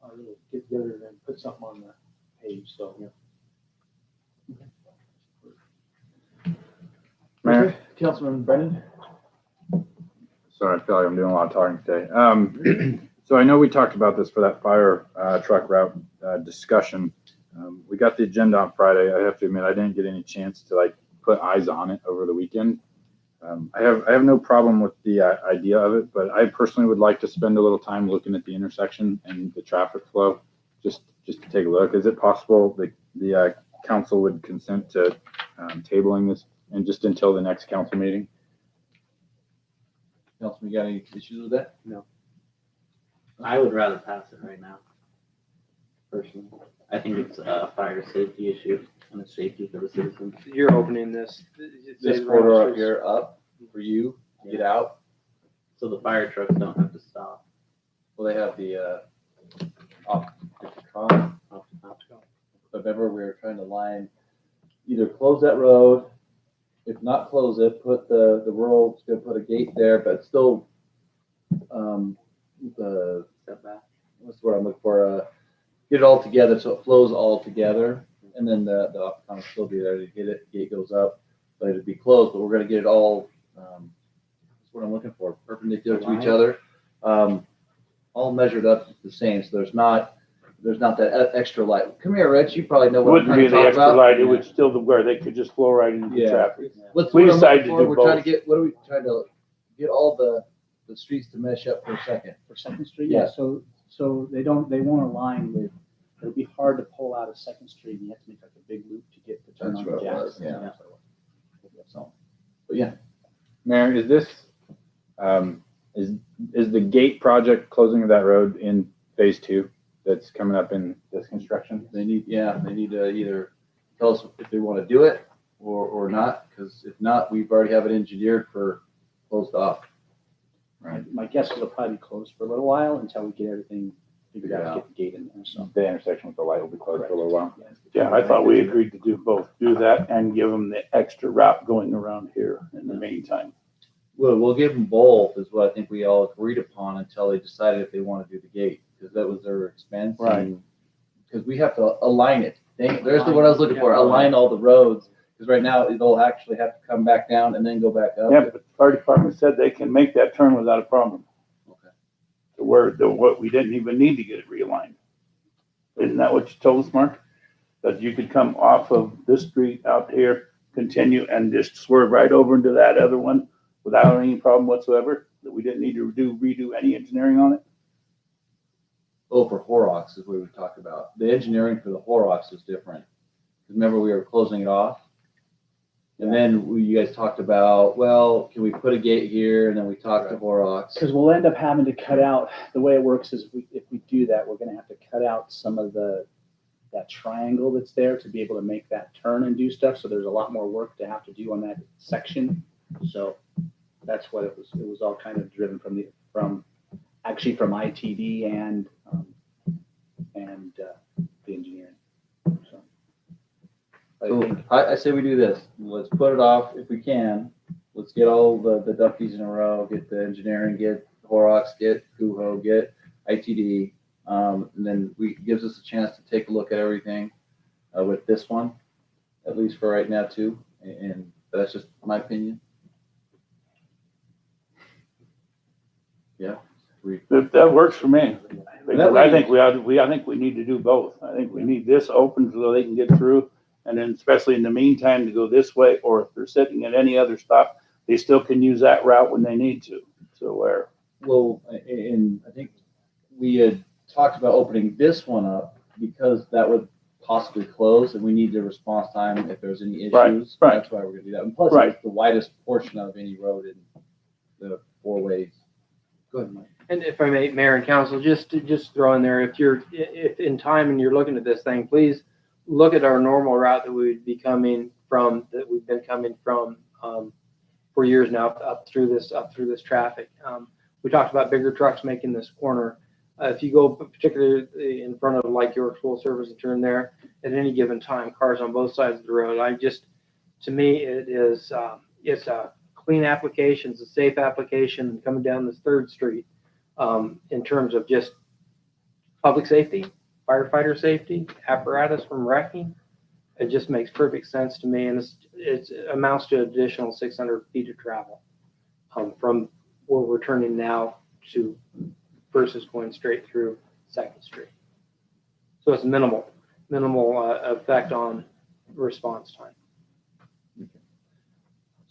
Speaker 11: a little get together and put something on the page, so.
Speaker 3: Mayor?
Speaker 1: Councilman Brennan?
Speaker 3: Sorry, I feel like I'm doing a lot of talking today. So I know we talked about this for that fire truck route discussion. We got the agenda on Friday. I have to admit, I didn't get any chance to put eyes on it over the weekend. I have no problem with the idea of it, but I personally would like to spend a little time looking at the intersection and the traffic flow, just to take a look. Is it possible that the council would consent to tabling this and just until the next council meeting?
Speaker 1: Councilman, you got any issues with that?
Speaker 6: I would rather pass it right now, personally. I think it's a fire safety issue and a safety for the citizens.
Speaker 8: You're opening this.
Speaker 1: This corridor up here up for you to get out.
Speaker 6: So the fire trucks don't have to stop.
Speaker 1: Well, they have the Opticon. Remember, we were trying to line, either close that road, if not close it, put the rural, it's gonna put a gate there, but still, the
Speaker 6: Setback.
Speaker 1: what's the word I'm looking for? Get it all together so it flows all together, and then the Opticon will still be there to get it. Gate goes up, but it'd be closed. But we're gonna get it all. That's what I'm looking for, perpendicular to each other, all measured up the same. So there's not that extra light. Come here, Rich. You probably know
Speaker 10: It
Speaker 1: what I'm
Speaker 10: wouldn't
Speaker 1: trying
Speaker 10: be
Speaker 1: to
Speaker 10: the
Speaker 1: talk
Speaker 10: extra
Speaker 1: about.
Speaker 10: light, it would still where they could just flow right into the
Speaker 1: Yeah.
Speaker 10: traffic.
Speaker 1: What's
Speaker 10: We
Speaker 1: what I'm
Speaker 10: decided
Speaker 1: looking
Speaker 10: to
Speaker 1: for?
Speaker 10: do
Speaker 1: We're trying to
Speaker 10: both.
Speaker 1: get. What are we trying to get all the streets to mesh up for a second?
Speaker 12: For Second Street,
Speaker 1: Yeah.
Speaker 12: so they won't align with, it'll be hard to pull out of Second Street, and you have to make like a big loop to get to turn
Speaker 1: That's
Speaker 12: on
Speaker 1: what
Speaker 12: the
Speaker 1: it
Speaker 12: gas.
Speaker 1: was, yeah. So, but yeah,
Speaker 3: Mayor, is this, is the gate project closing of that road in phase 2? that's coming up in this construction?
Speaker 1: They need to either tell us if they want to do it or not, because if not, we've already have it engineered for closed off.
Speaker 12: My guess is it'll probably be closed for a little while until we get everything figured out, get the gate in there, so.
Speaker 3: The intersection with the light will be closed for a little while.
Speaker 10: Yeah, I thought we agreed to do both, do that and give them the extra route going around here in the meantime.
Speaker 1: Well, we'll give them both is what I think we all agreed upon until they decided if they want to do the gate, because that was their expense.
Speaker 10: Right.
Speaker 1: Because we have to align it. There's what I was looking for, align all the roads, because right now they'll actually have to come back down and then go back up.
Speaker 10: Yeah, but the fire department said they can make that turn without a problem.
Speaker 1: Okay.
Speaker 10: To where, what, we didn't even need to get it realigned. Isn't that what you told us, Mark? That you could come off of this street out here, continue and just swerve right over into that other one without any problem whatsoever? That we didn't need to redo any engineering on it?
Speaker 1: Oh, for Horrocks is what we talked about. The engineering for the Horrocks is different. Remember, we were closing it off? And then you guys talked about, well, can we put a gate here? And then we talked to Horrocks.
Speaker 12: Because we'll end up having to cut out, the way it works is if we do that, we're gonna have to cut out some of that triangle that's there to be able to make that turn and do stuff. So there's a lot more work to have to do on that section. So that's what it was all kind of driven from ITD and the engineering. So I think
Speaker 1: I say we do this. Let's put it off if we can. Let's get all the duckies in a row, get the engineering, get Horrocks, get Kuho, get ITD. And then gives us a chance to take a look at everything with this one, at least for right now too. And that's just my opinion. Yeah.
Speaker 10: That works for me.
Speaker 1: That way-
Speaker 10: I think I think we need to do both. I think we need this open so they can get through. And then especially in the meantime to go this way, or if they're sitting at any other stop, they still can use that route when they need to. So where?
Speaker 1: Well, and I think we had talked about opening this one up because that would possibly close and we need the response time if there's any issues.
Speaker 10: Right.
Speaker 1: That's why we're gonna do that. And plus,
Speaker 10: Right.
Speaker 1: it's the widest portion of any road in the 4 ways. Go ahead, Mike.
Speaker 8: And if I may, Mayor and Council, just throw in there, if in time and you're looking at this thing, please look at our normal route that we would be coming from, that we've been coming from for years now up through this traffic. We talked about bigger trucks making this corner. If you go particularly in front of like York's Full Service and turn there, at any given time, cars on both sides of the road. To me, it's a clean application, it's a safe application coming down this 3rd Street in terms of just public safety, firefighter safety, apparatus from wrecking. It just makes perfect sense to me, and it amounts to additional 600 feet of travel from where we're turning now to versus going straight through 2nd Street. So it's minimal effect on response time.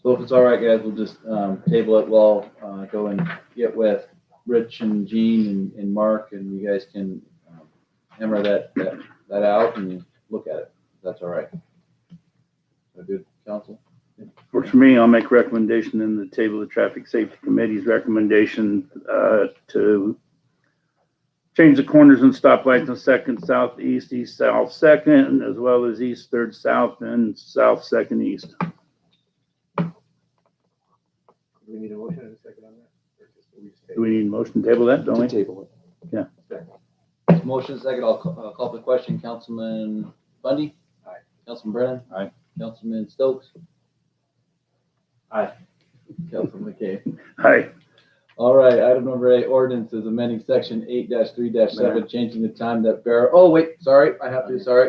Speaker 1: So if it's all right, guys, we'll just table it. We'll go and get with Rich and Gene and Mark, and you guys can hammer that out and look at it. That's all right. A good council.
Speaker 10: Works for me. I'll make recommendation in the table of Traffic Safety Committee's recommendation to change the corners and stoplights on 2nd Southeast, East South 2nd, as well as East 3rd South and South 2nd East.
Speaker 7: Do we need a motion and a second on that? Or just
Speaker 10: Do we need a motion to table that, don't we?
Speaker 4: Table it.
Speaker 1: Motion second. I'll call for the question. Councilman Bundy.
Speaker 7: Aye.
Speaker 1: Councilman Brennan.
Speaker 3: Aye.
Speaker 1: Councilman Stokes.
Speaker 6: Aye.
Speaker 1: Councilman McKay.
Speaker 10: Hi.
Speaker 1: All right, item number 8, ordinance is amending section 8-3-7, changing the time that oh, wait, sorry,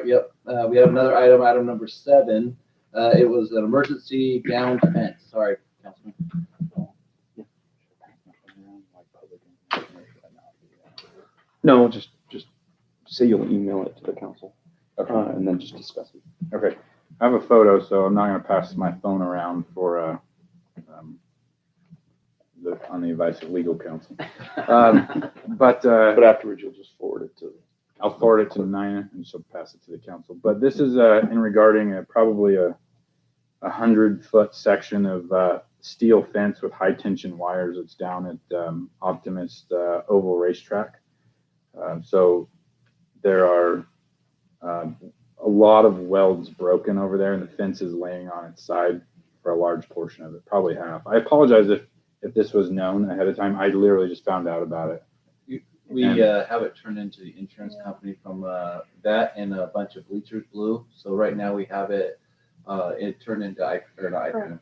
Speaker 1: yep. We have another item number 7. It was an emergency down fence. Sorry, Councilman.
Speaker 4: No, just say you'll email it to the council, and then just discuss it.
Speaker 3: Okay. I have a photo, so I'm not going to pass my phone around for on the advice of legal counsel. But
Speaker 4: afterwards, you'll just forward it to.
Speaker 3: I'll forward it to Nina, and she'll pass it to the council. But this is in regarding probably a 100-foot section of steel fence with high tension wires. It's down at Optimist Oval Racetrack. So there are a lot of welds broken over there, and the fence is laying on its side for a large portion of it, probably half. I apologize if this was known ahead of time. I literally just found out about it.
Speaker 1: We have it turned into the insurance company from that and a bunch of bleachers blue. So right now we have it turned into
Speaker 2: ICRIM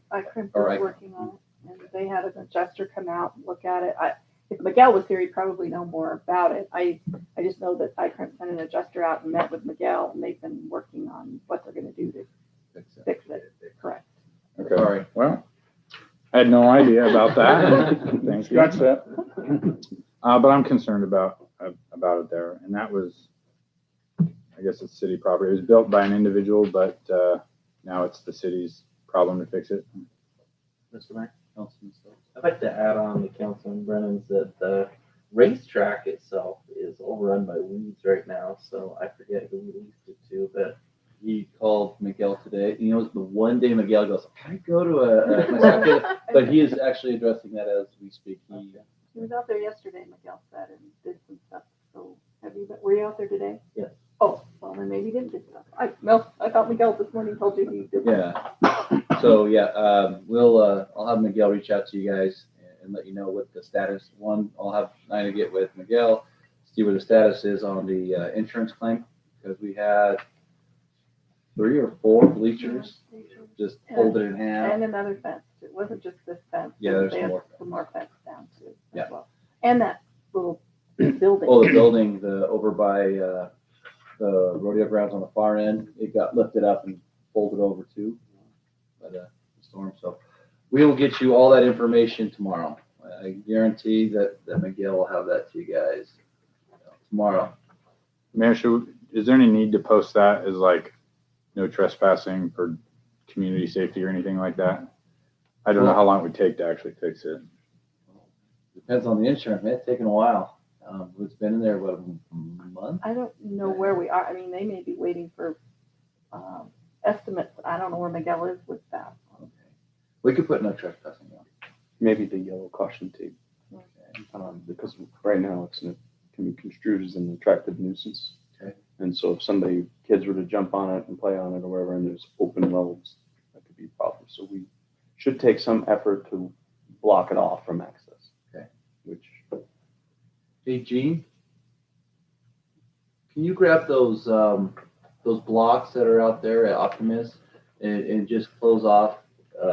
Speaker 1: Or
Speaker 2: is working on it, and they had an adjuster come out and look at it. If Miguel was here, he'd probably know more about it. I just know that ICRIM sent an adjuster out and met with Miguel, and they've been working on what they're gonna do to fix it. Correct.
Speaker 3: Okay.
Speaker 1: Sorry.
Speaker 3: Well, I had no idea about that. Thank you.
Speaker 10: Scratch that.
Speaker 3: But I'm concerned about it there, and that was, I guess it's city property. It was built by an individual, but now it's the city's problem to fix it.
Speaker 6: Mr. Mayor, Councilman Stokes. I'd like to add on to Councilman Brennan's that the racetrack itself is overrun by weeds right now, so I forget who we leased it to, but
Speaker 1: He called Miguel today. You know, the one day Miguel goes, "Can I go to a?" But he is actually addressing that as we speak.
Speaker 2: He was out there yesterday, Miguel said, and did some stuff. So were you out there today?
Speaker 6: Yes.
Speaker 2: Oh, well, then maybe he didn't do stuff. I thought Miguel this morning told you he did.
Speaker 1: Yeah. So I'll have Miguel reach out to you guys and let you know what the status. One, I'll have Nina get with Miguel, see where the status is on the insurance claim, because we had 3 or 4 bleachers just folded in half.
Speaker 2: And another fence. It wasn't just this fence.
Speaker 1: Yeah, there's
Speaker 2: They had
Speaker 1: more.
Speaker 2: some more fence down too.
Speaker 1: Yeah.
Speaker 2: As well. And that little building.
Speaker 1: Oh, the building, over by the rodeo grounds on the far end, it got lifted up and folded over too by the storm. So we will get you all that information tomorrow. I guarantee that Miguel will have that to you guys tomorrow.
Speaker 3: Mayor, is there any need to post that as like no trespassing for community safety or anything like that? I don't know how long it would take to actually fix it.
Speaker 1: Depends on the insurance, man. It's taken a while. It's been in there, what, a month?
Speaker 2: I don't know where we are. I mean, they may be waiting for estimates. I don't know where Miguel is with that.
Speaker 1: Okay. We could put no trespassing on.
Speaker 4: Maybe the yellow caution tape,
Speaker 1: Okay.
Speaker 4: because right now can be construed as an attractive nuisance.
Speaker 1: Okay.
Speaker 4: And so if kids were to jump on it and play on it or wherever, and there's open welds, that could be a problem. So we should take some effort to block it off from access.
Speaker 1: Okay.
Speaker 4: Which,
Speaker 1: Hey, Gene, can you grab those blocks that are out there at Optimus and just close off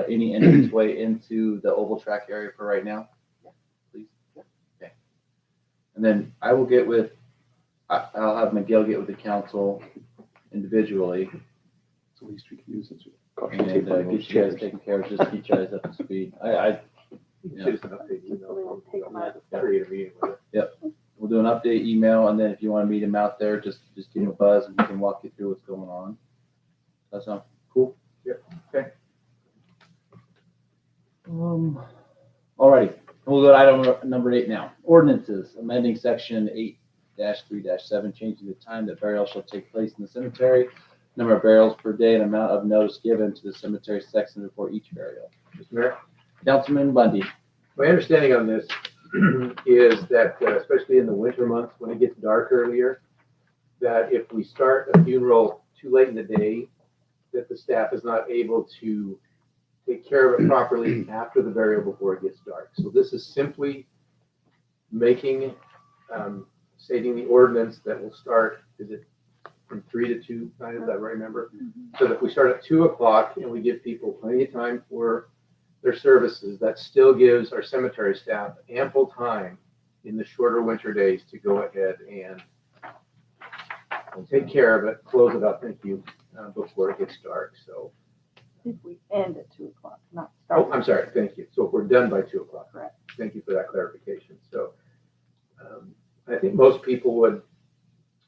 Speaker 1: any entranceway into the oval track area for right now? Please. Okay. And then I will I'll have Miguel get with the council individually
Speaker 4: it's the least we can use is caution
Speaker 1: and
Speaker 4: tape on those
Speaker 1: get you guys
Speaker 4: chairs.
Speaker 1: taken care of, just keep you guys up to speed. Yeah.
Speaker 7: Shoot us an update
Speaker 2: Just so they
Speaker 7: email.
Speaker 2: won't take them out of the
Speaker 7: Create a meeting with it.
Speaker 1: We'll do an update email, and then if you want to meet him out there, just give him a buzz and he can walk you through what's going on. That sound cool?
Speaker 7: Yep.
Speaker 1: Okay. Alrighty, we'll go to item number 8 now. Ordinances, amending section 8-3-7, changing the time that burial shall take place in the cemetery, number of burials per day, and amount of notice given to the cemetery section before each burial.
Speaker 7: Mr. Mayor?
Speaker 1: Councilman Bundy.
Speaker 7: My understanding on this is that, especially in the winter months when it gets dark earlier, that if we start a funeral too late in the day, that the staff is not able to take care of it properly after the burial before it gets dark. So this is simply making, stating the ordinance that will start, is it from 3 to 2, is that right, remember? So that if we start at 2 o'clock and we give people plenty of time for their services, that still gives our cemetery staff ample time in the shorter winter days to go ahead and take care of it, close it up, thank you, before it gets dark. So,
Speaker 2: If we end at 2 o'clock, not start.
Speaker 7: oh, I'm sorry, thank you. So if we're done by 2 o'clock.
Speaker 2: Correct.
Speaker 7: Thank you for that clarification. So I think most people would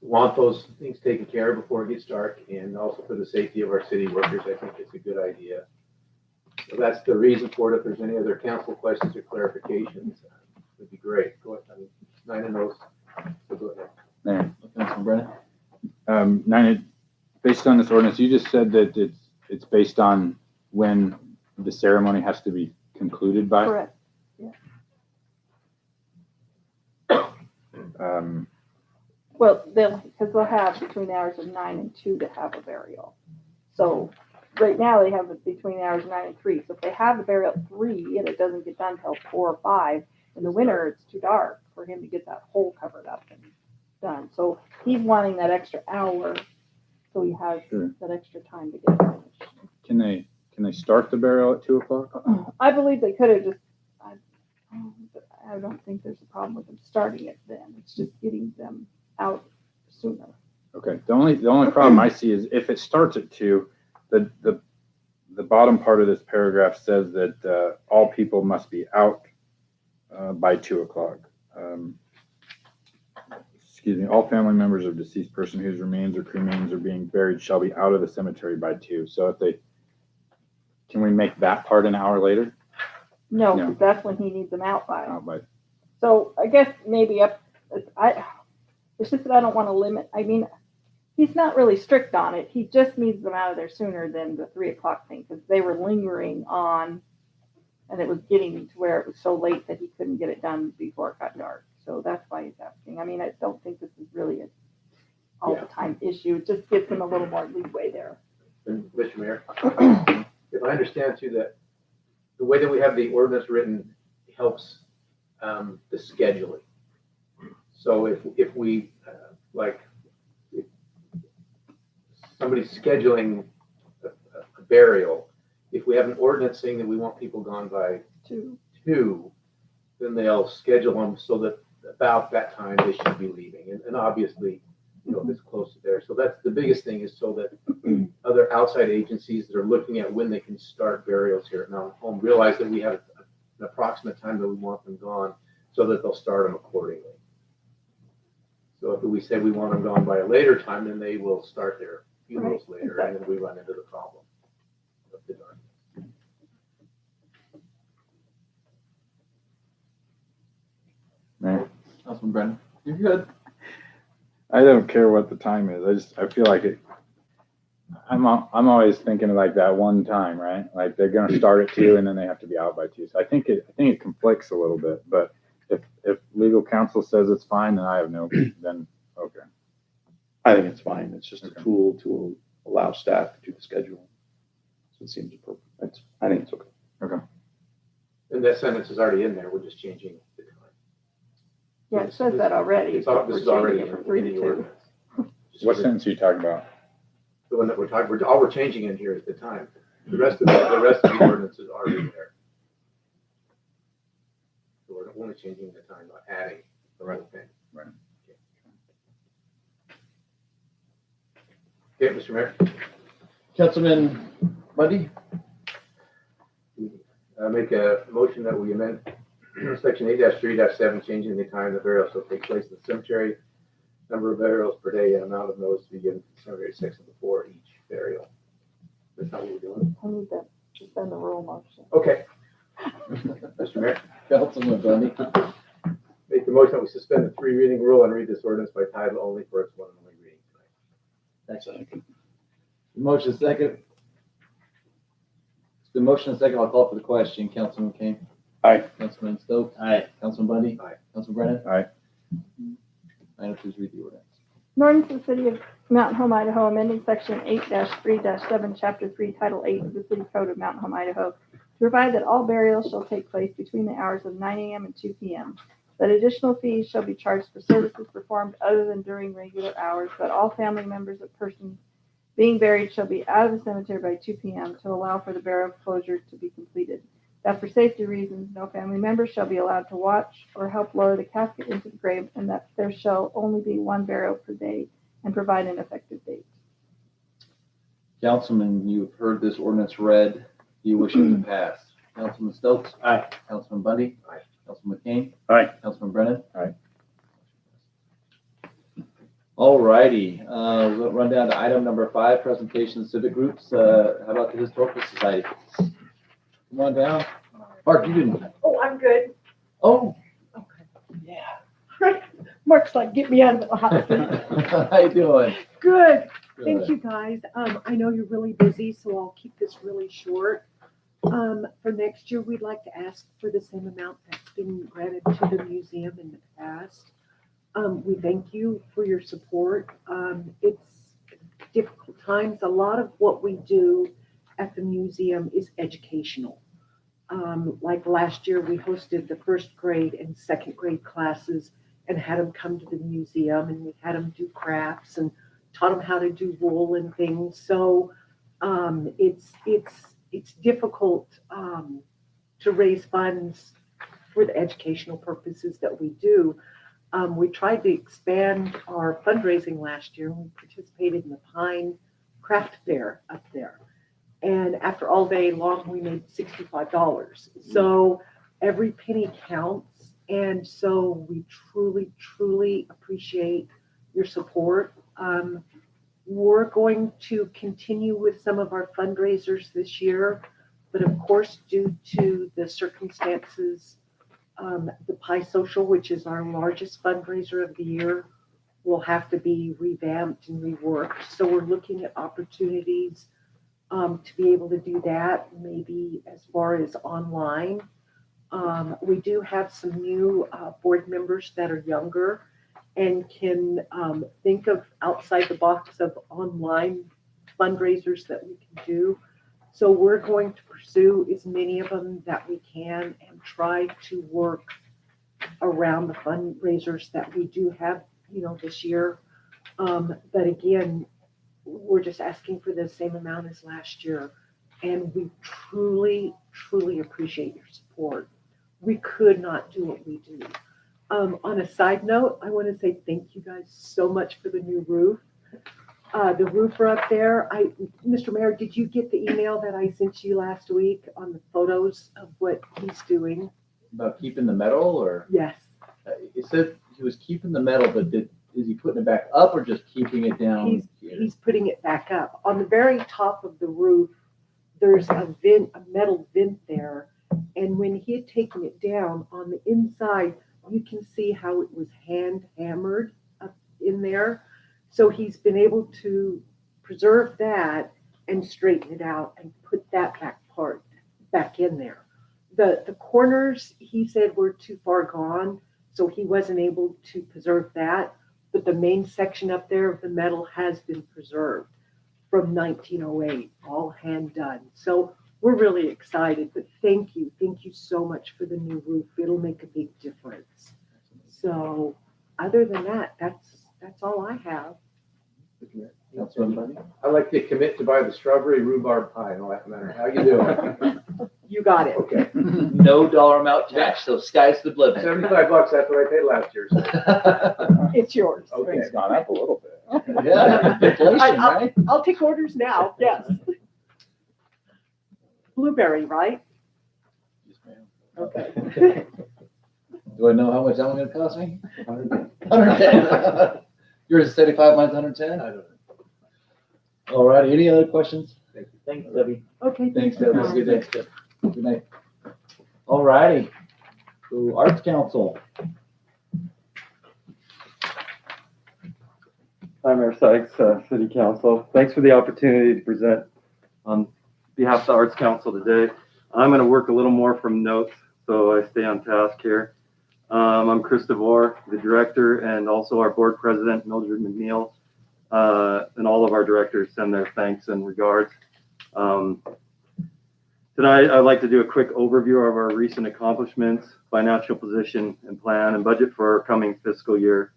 Speaker 7: want those things taken care of before it gets dark, and also for the safety of our city workers, I think it's a good idea. So that's the reason for it. If there's any other council questions or clarifications, it'd be great. Go ahead. I mean, Nina knows. So go ahead.
Speaker 3: Mayor,
Speaker 1: Councilman Brennan.
Speaker 3: Nina, based on this ordinance, you just said that it's based on when the ceremony has to be concluded by?
Speaker 2: Correct. Well, because they'll have between the hours of 9 and 2 to have a burial. So right now they have it between the hours of 9 and 3. So if they have the burial at 3 and it doesn't get done till 4 or 5, in the winter it's too dark for him to get that hole covered up and done. So he's wanting that extra hour, so he has
Speaker 3: Sure.
Speaker 2: that extra time to get it finished.
Speaker 3: Can they start the burial at 2:00?
Speaker 2: I believe they could have just, I don't think there's a problem with them starting it then. It's just getting them out sooner.
Speaker 3: Okay, the only problem I see is if it starts at 2, the bottom part of this paragraph says that all people must be out by 2:00. Excuse me, all family members of deceased person whose remains or cremains are being buried shall be out of the cemetery by 2. So can we make that part an hour later?
Speaker 2: No,
Speaker 3: No.
Speaker 2: 'cause that's when he needs them out by.
Speaker 3: Out by
Speaker 2: So I guess maybe it's just that I don't want to limit, I mean, he's not really strict on it. He just needs them out of there sooner than the 3:00 thing, because they were lingering on, and it was getting to where it was so late that he couldn't get it done before it got dark. So that's why he's asking. I mean, I don't think this is really an all the time issue. It just gives him a little more leeway there.
Speaker 7: And Mr. Mayor, if I understand too, that the way that we have the ordinance written helps the scheduling. So if we, if somebody's scheduling a burial, if we have an ordinance saying that we want people gone by 2, then they'll schedule them so that about that time they should be leaving. And obviously, if it's close to there. So that's the biggest thing, is so that other outside agencies that are looking at when they can start burials here at Mountain Home realize that we have an approximate time that we want them gone, so that they'll start them accordingly. So if we say we want them gone by a later time, then they will start their funerals
Speaker 2: Right,
Speaker 7: later, and then we run into the problem of the dark.
Speaker 3: Man,
Speaker 1: Councilman Brennan? You're good.
Speaker 3: I don't care what the time is. I feel like it. I'm always thinking of like that one time, right? Like they're gonna start at 2 and then they have to be out by 2. So I think it conflicts a little bit. But if legal counsel says it's fine, then I have no. Then okay.
Speaker 4: I think it's fine. It's just a
Speaker 3: Okay.
Speaker 4: tool to allow staff to do the schedule. So it seems appropriate. I think it's okay.
Speaker 7: And that sentence is already in there, we're just changing the time.
Speaker 2: Yeah, it says that already.
Speaker 7: This is already
Speaker 2: We're changing it from 3
Speaker 7: in
Speaker 2: to
Speaker 7: the
Speaker 2: 2.
Speaker 7: ordinance.
Speaker 3: What sentence are you talking about?
Speaker 7: The one that we're talking, all we're changing in here is the time. The rest of the ordinance is already there. So we're only changing the time, not adding the right thing.
Speaker 3: Right.
Speaker 7: Okay, Mr. Mayor,
Speaker 1: Councilman Bundy?
Speaker 7: make a motion that we amend section 8-3-7, changing the time the burial shall take place in the cemetery, number of burials per day, and amount of notice to be given to the cemetery section before each burial. That's not what we're doing.
Speaker 2: I need to suspend the rule motion.
Speaker 7: Okay. Mr. Mayor,
Speaker 1: Councilman Bundy?
Speaker 7: make the motion that we suspend the 3 reading rule and read this ordinance by title only for its one and only reading tonight.
Speaker 1: Second. Motion second. It's been motion second. I'll call for the question. Councilman Kane?
Speaker 4: Aye.
Speaker 1: Councilman Stokes?
Speaker 6: Aye.
Speaker 1: Councilman Bundy?
Speaker 7: Aye.
Speaker 1: Councilman Brennan?
Speaker 3: Aye.
Speaker 1: Ina, please read the ordinance.
Speaker 2: An ordinance of the City of Mountain Home, Idaho, amending Section 8-3-7, Chapter 3, Title 8 of the City Code of Mountain Home, Idaho, to provide that all burials shall take place between the hours of 9 a.m. and 2 p.m., that additional fees shall be charged for services performed other than during regular hours, but all family members of persons being buried shall be out of the cemetery by 2 p.m. to allow for the burial closure to be completed. That for safety reasons, no family member shall be allowed to watch or help lower the casket into the grave, and that there shall only be 1 burial per day, and provide an effective date.
Speaker 1: Councilman, you've heard this ordinance read. Do you wish it to pass? Councilman Stokes?
Speaker 6: Aye.
Speaker 1: Councilman Bundy?
Speaker 7: Aye.
Speaker 1: Councilman Kane?
Speaker 3: Aye.
Speaker 1: Councilman Brennan?
Speaker 3: Aye.
Speaker 1: All righty, we'll run down to item number 5, presentation of civic groups. How about the Historical Society? Come on down. Mark, you didn't.
Speaker 9: Oh, I'm good.
Speaker 1: Oh.
Speaker 13: Mark's like, get me out of the hot seat.
Speaker 1: How you doing?
Speaker 13: Good. Thank
Speaker 1: Good.
Speaker 13: you, guys. I know you're really busy, so I'll keep this really short. For next year, we'd like to ask for the same amount that's been granted to the museum in the past. We thank you for your support. It's difficult times. A lot of what we do at the museum is educational. Like last year, we hosted the first grade and second grade classes and had them come to the museum, and we had them do crafts and taught them how to do wool and things. So it's difficult to raise funds for the educational purposes that we do. We tried to expand our fundraising last year. We participated in the Pine Craft Fair up there. And after all day long, we made $65. So every penny counts. And so we truly, truly appreciate your support. We're going to continue with some of our fundraisers this year, but of course, due to the circumstances, the Pie Social, which is our largest fundraiser of the year, will have to be revamped and reworked. So we're looking at opportunities to be able to do that, maybe as far as online. We do have some new board members that are younger and can think of outside the box of online fundraisers that we can do. So we're going to pursue as many of them that we can and try to work around the fundraisers that we do have, this year. But again, we're just asking for the same amount as last year. And we truly, truly appreciate your support. We could not do what we do. On a side note, I want to say thank you guys so much for the new roof. The roofer up there, Mr. Mayor, did you get the email that I sent you last week on the photos of what he's doing?
Speaker 1: About keeping the metal, or
Speaker 13: Yes.
Speaker 1: it said he was keeping the metal, but is he putting it back up or just keeping it down?
Speaker 13: He's putting it back up. On the very top of the roof, there's a metal vent there. And when he had taken it down on the inside, you can see how it was hand hammered up in there. So he's been able to preserve that and straighten it out and put that part back in there. The corners, he said, were too far gone, so he wasn't able to preserve that. But the main section up there of the metal has been preserved from 1908, all hand done. So we're really excited, but thank you so much for the new roof. It'll make a big difference. So other than that, that's all I have.
Speaker 7: I'd like to commit to buy the strawberry rhubarb pie, no matter how you do it.
Speaker 13: You got it.
Speaker 7: Okay.
Speaker 1: No dollar amount attached, so sky's the limit.
Speaker 7: $75, that's what I paid last year. So.
Speaker 13: It's yours.
Speaker 7: Okay.
Speaker 3: It's gone up a little bit.
Speaker 1: Yeah, inflation, right?
Speaker 13: I'll take orders now, yes. Blueberry, right? Okay.
Speaker 1: Do I know how much that one's gonna cost me? 110. Yours is 75, mine's 110?
Speaker 7: I don't know.
Speaker 1: All righty, any other questions?
Speaker 6: Thanks, Debbie.
Speaker 13: Okay.
Speaker 1: Thanks, Deb, have a good day. Good night. All righty, so Arts Council.
Speaker 14: Hi, Mayor Sykes, City Council. Thanks for the opportunity to present on behalf of the Arts Council today. I'm going to work a little more from notes, so I stay on task here. I'm Chris DeVore, the director, and also our board president, Mildred McNeil, and all of our directors send their thanks and regards. Tonight, I'd like to do a quick overview of our recent accomplishments, financial position and plan, and budget for our coming fiscal year,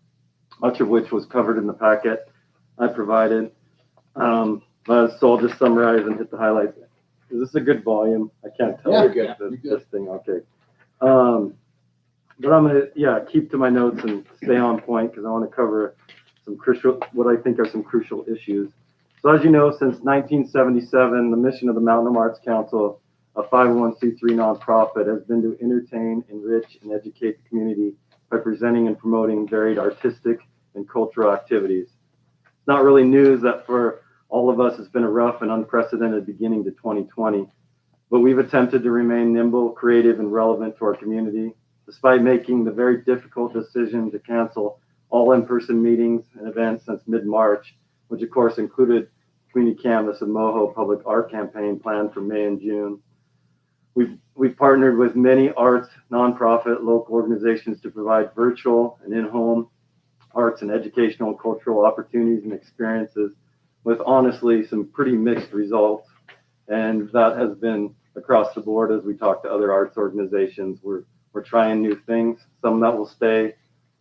Speaker 14: much of which was covered in the packet I provided. So I'll just summarize and hit the highlights. Is this a good volume? I can't tell.
Speaker 1: Yeah,
Speaker 14: You're good.
Speaker 1: you're good.
Speaker 14: This thing, okay. But I'm gonna, keep to my notes and stay on point because I want to cover some crucial, what I think are some crucial issues. So as you know, since 1977, the mission of the Mountain Home Arts Council, a 501c3 nonprofit, has been to entertain, enrich, and educate the community by presenting and promoting varied artistic and cultural activities. It's not really news that for all of us, it's been a rough and unprecedented beginning to 2020, but we've attempted to remain nimble, creative, and relevant to our community, despite making the very difficult decision to cancel all in-person meetings and events since mid-March, which of course included Community Canvas and Moho Public Art Campaign planned for May and June. We've partnered with many arts, nonprofit, local organizations to provide virtual and in-home arts and educational and cultural opportunities and experiences with honestly some pretty mixed results. And that has been across the board as we talk to other arts organizations. We're trying new things, some that will stay,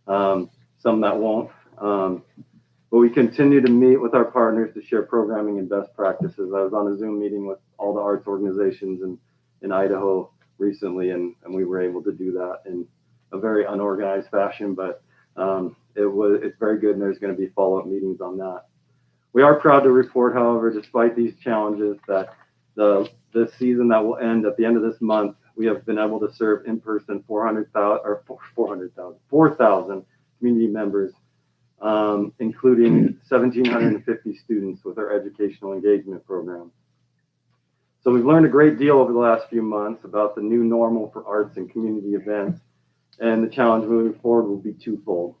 Speaker 14: some that won't. But we continue to meet with our partners to share programming and best practices. I was on a Zoom meeting with all the arts organizations in Idaho recently, and we were able to do that in a very unorganized fashion, but it's very good, and there's going to be follow-up meetings on that. We are proud to report, however, despite these challenges, that the season that will end at the end of this month, we have been able to serve in person 4,000 community members, including 1,750 students with our educational engagement program. So we've learned a great deal over the last few months about the new normal for arts and community events, and the challenge moving forward will be twofold: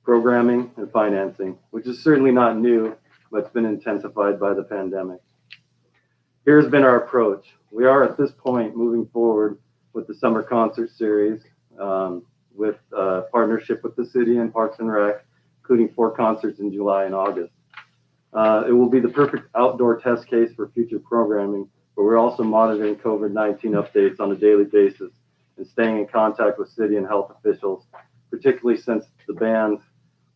Speaker 14: programming and financing, which is certainly not new, but it's been intensified by the pandemic. Here's been our approach. We are at this point moving forward with the summer concert series, with partnership with the city and Parks and Rec, including 4 concerts in July and August. It will be the perfect outdoor test case for future programming, but we're also monitoring COVID-19 updates on a daily basis and staying in contact with city and health officials, particularly since the bands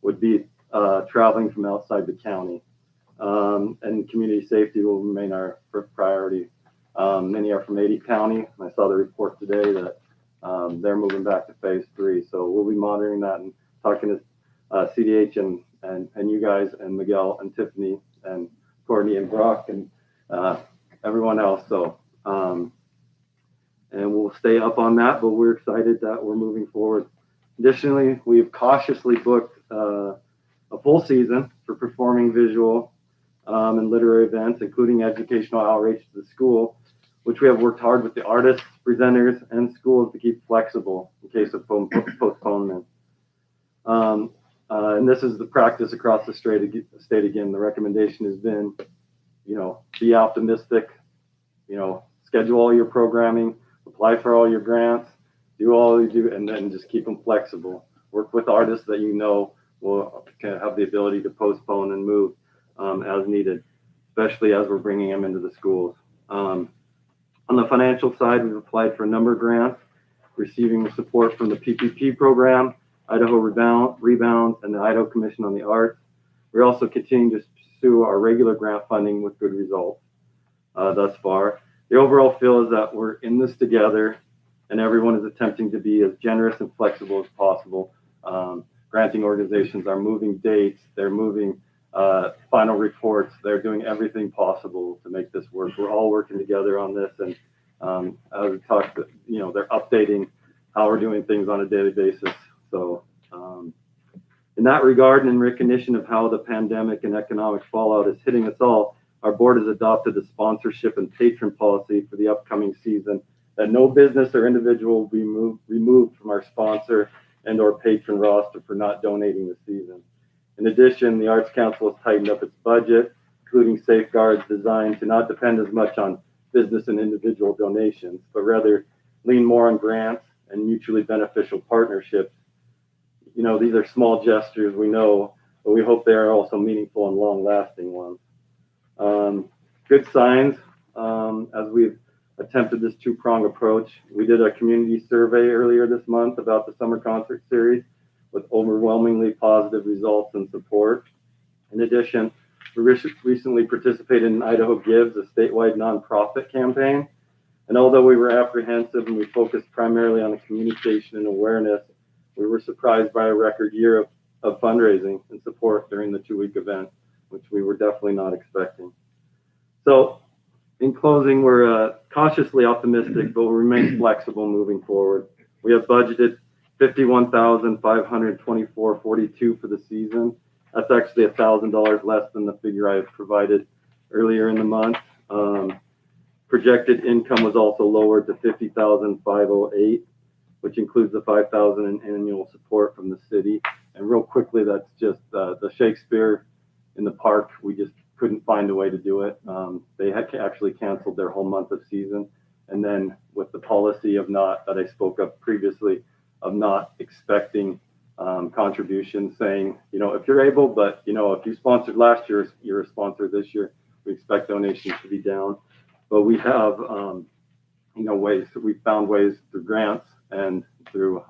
Speaker 14: would be traveling from outside the county. And community safety will remain our priority. Many are from 80 County, and I saw the report today that they're moving back to phase 3. So we'll be monitoring that and talking to CDH and you guys and Miguel and Tiffany and Courtney and Brock and everyone else. So and we'll stay up on that, but we're excited that we're moving forward. Additionally, we've cautiously booked a full season for performing visual and literary events, including educational outreach to the school, which we have worked hard with the artists, presenters, and schools to keep flexible in case of postponement. And this is the practice across the state again. The recommendation has been, be optimistic, schedule all your programming, apply for all your grants, do all you do, and then just keep them flexible. Work with artists that will have the ability to postpone and move as needed, especially as we're bringing them into the schools. On the financial side, we've applied for a number of grants, receiving support from the PPP program, Idaho Rebound, and the Idaho Commission on the Arts. We're also continuing to pursue our regular grant funding with good results thus far. The overall feel is that we're in this together, and everyone is attempting to be as generous and flexible as possible. Granting organizations are moving dates, they're moving final reports, they're doing everything possible to make this work. We're all working together on this, and as we talked, they're updating how we're doing things on a daily basis. So in that regard, and in recognition of how the pandemic and economic fallout is hitting us all, our board has adopted a sponsorship and patron policy for the upcoming season that no business or individual will be removed from our sponsor and or patron roster for not donating this season. In addition, the Arts Council has tightened up its budget, including safeguards designed to not depend as much on business and individual donations, but rather lean more on grants and mutually beneficial partnerships. These are small gestures, we know, but we hope they are also meaningful and long-lasting ones. Good signs as we've attempted this two-prong approach. We did a community survey earlier this month about the summer concert series with overwhelmingly positive results and support. In addition, we recently participated in Idaho Gives, a statewide nonprofit campaign. And although we were apprehensive and we focused primarily on the communication and awareness, we were surprised by a record year of fundraising and support during the 2-week event, which we were definitely not expecting. So in closing, we're cautiously optimistic, but we'll remain flexible moving forward. We have budgeted $51,524.42 for the season. That's actually $1,000 less than the figure I had provided earlier in the month. Projected income was also lowered to $50,508, which includes the $5,000 in annual support from the city. And real quickly, that's just the Shakespeare in the park. We just couldn't find a way to do it. They had actually canceled their whole month of season. And then with the policy of that I spoke of previously, of not expecting contributions saying, you know, if you're able, but, you know, if you sponsored last year, you're a sponsor this year, we expect donations to be down. But we have, you know, we found ways through grants and through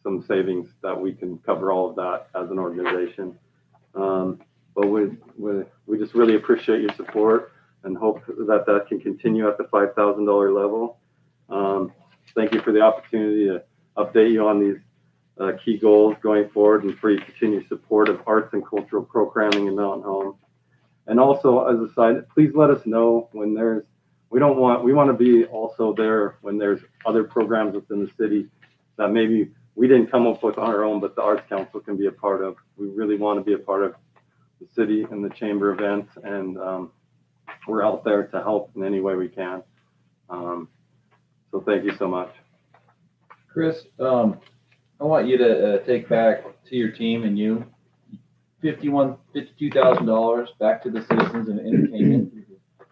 Speaker 14: some savings that we can cover all of that as an organization. But we just really appreciate your support and hope that that can continue at the $5,000 level. Thank you for the opportunity to update you on these key goals going forward and for your continued support of arts and cultural programming in Mountain Home. And also, as a side, please let us know when we want to be also there when there's other programs within the city that maybe we didn't come up with on our own, but the Arts Council can be a part of. We really want to be a part of the city and the chamber events, and we're out there to help in any way we can. So thank you so much.
Speaker 1: Chris, I want you to take back to your team and you $52,000 back to the citizens and entertainment.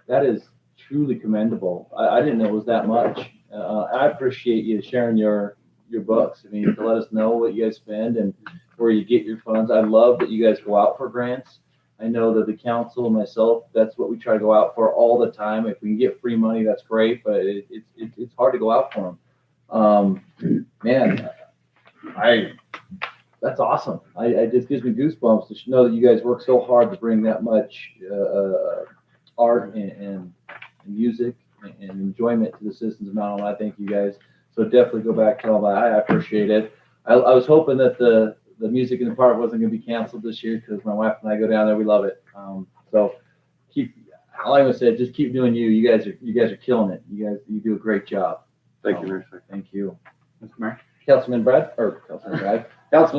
Speaker 1: That is truly commendable. I didn't know it was that much. I appreciate you sharing your books. I mean, to let us know what you guys spend and where you get your funds. I love that you guys go out for grants. I know that the council and myself, that's what we try to go out for all the time. If we can get free money, that's great, but it's hard to go out for them. Man, that's awesome. It just gives me goosebumps to know that you guys work so hard to bring that much art and music and enjoyment to the citizens of Mount Holm. I thank you guys. So definitely go back to all that. I appreciate it. I was hoping that the music in the park wasn't going to be canceled this year because my wife and I go down there. We love it. So all I'm going to say, just keep doing you. You guys are killing it. You do a great job.
Speaker 14: Thank you, Mayor.
Speaker 1: Thank you.
Speaker 6: Mr. Mayor?
Speaker 1: Councilman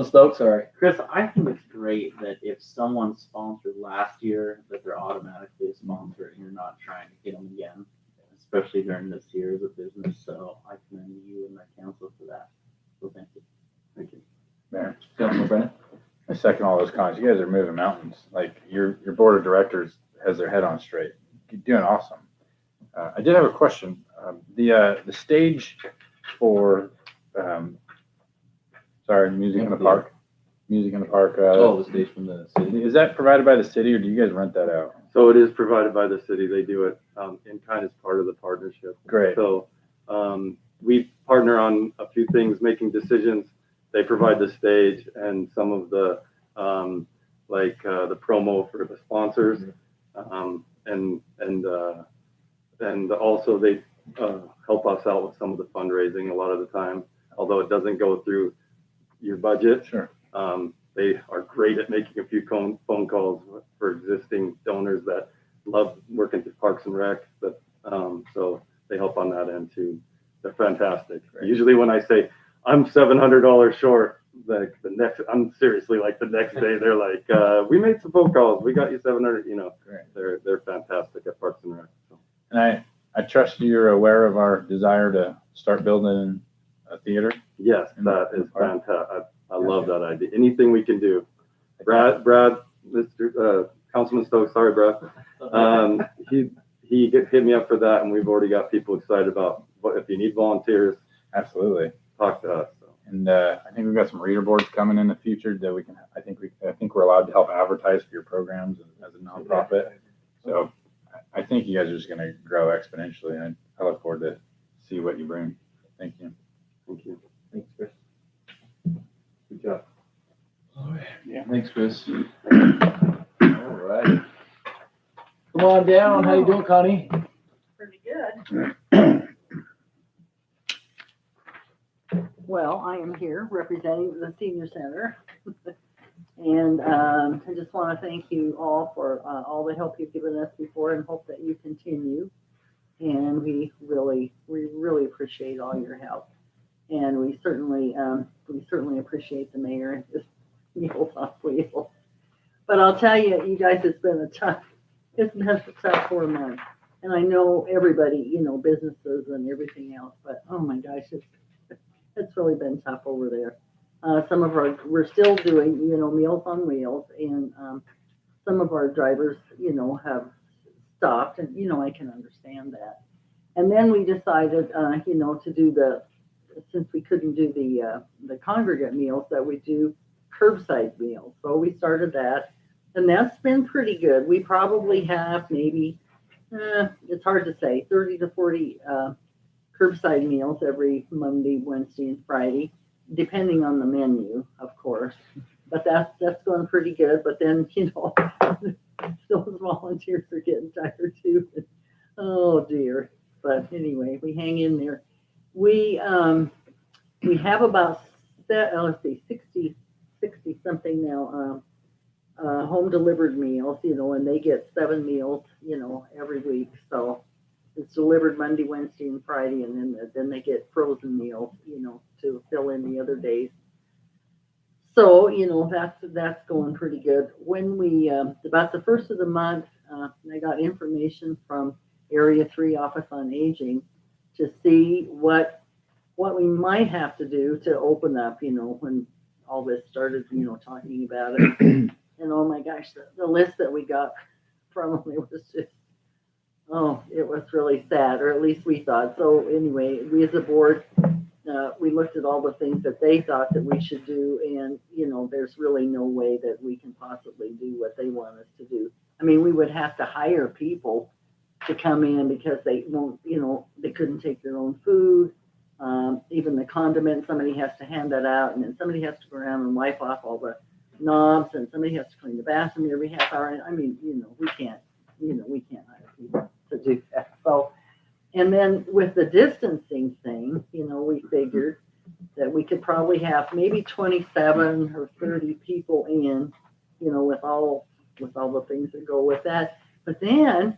Speaker 1: Stokes, sorry.
Speaker 6: Chris, I think it's great that if someone sponsored last year, that they're automatically a sponsor and you're not trying to get them again, especially during this year of the business. So I commend you and the council for that. So thank you.
Speaker 14: Thank you.
Speaker 3: Mayor,
Speaker 1: Councilman Brennan?
Speaker 3: I second all those comments. You guys are moving mountains. Like your board of directors has their head on straight. You're doing awesome. I did have a question. The stage for music in the park. Music in the park.
Speaker 1: The stage from the city.
Speaker 3: Is that provided by the city, or do you guys rent that out?
Speaker 14: So it is provided by the city. They do it in kind as part of the partnership.
Speaker 3: Great.
Speaker 14: So we partner on a few things, making decisions. They provide the stage and some of the the promo for the sponsors, and also they help us out with some of the fundraising a lot of the time. Although it doesn't go through your budget,
Speaker 3: Sure.
Speaker 14: They are great at making a few phone calls for existing donors that love working through Parks and Rec. But so they help on that end too. They're fantastic.
Speaker 3: Great.
Speaker 14: Usually when I say I'm $700 short, I'm seriously like the next day they're like, we made some phone calls, we got you 700. You know,
Speaker 3: Great.
Speaker 14: they're fantastic at Parks and Rec. So.
Speaker 3: And I trust you're aware of our desire to start building a theater.
Speaker 14: Yes, that is fantastic. I love that idea. Anything we can do. Brad, Mr. Councilman Stokes, sorry, Brad. He hit me up for that, and we've already got people excited about. But if you need volunteers,
Speaker 3: Absolutely.
Speaker 14: talk to us. So.
Speaker 3: And I think we've got some reader boards coming in the future that we can. I think we're allowed to help advertise for your programs as a nonprofit. So I think you guys are just going to grow exponentially, and I look forward to see what you bring. Thank you.
Speaker 14: Thank you.
Speaker 1: Thanks, Chris.
Speaker 14: Good job.
Speaker 1: Yeah. Thanks, Chris. All right. Come on down. How you doing, Connie?
Speaker 9: Pretty good.
Speaker 15: Well, I am here representing the senior center. And I just want to thank you all for all the help you've given us before and hope that you continue. And we really appreciate all your help. And we certainly appreciate the mayor and his Meals on Wheels. But I'll tell you, you guys, it's been a tough 4 months. And I know everybody, businesses and everything else, but oh my gosh, it's really been tough over there. We're still doing, Meals on Wheels, and some of our drivers, have stopped, and, I can understand that. And then we decided, to do since we couldn't do the congregate meals, that we do curbside meals. So we started that, and that's been pretty good. We probably have maybe, it's hard to say, 30 to 40 curbside meals every Monday, Wednesday, and Friday, depending on the menu, of course. But that's going pretty good. But then, those volunteers are getting tired too. Oh dear. But anyway, we hang in there. We have about, let's see, 60 something now home delivered meals, and they get 7 meals, every week. So it's delivered Monday, Wednesday, and Friday, and then they get frozen meals, to fill in the other days. So, that's going pretty good. When we, about the first of the month, I got information from Area 3 Office on Aging to see what we might have to do to open up, when all this started, talking about it. And oh my gosh, the list that we got from them, it was just, it was really sad, or at least we thought. So anyway, we as a board, we looked at all the things that they thought that we should do, and there's really no way that we can possibly do what they want us to do. I mean, we would have to hire people to come in because they won't, they couldn't take their own food. Even the condiments, somebody has to hand that out, and then somebody has to go around and wipe off all the knobs, and somebody has to clean the bathroom every half hour. And I mean, we can't hire people to do that. So, and then with the distancing thing, we figured that we could probably have maybe 27 or 30 people in, with all the things that go with that. But then,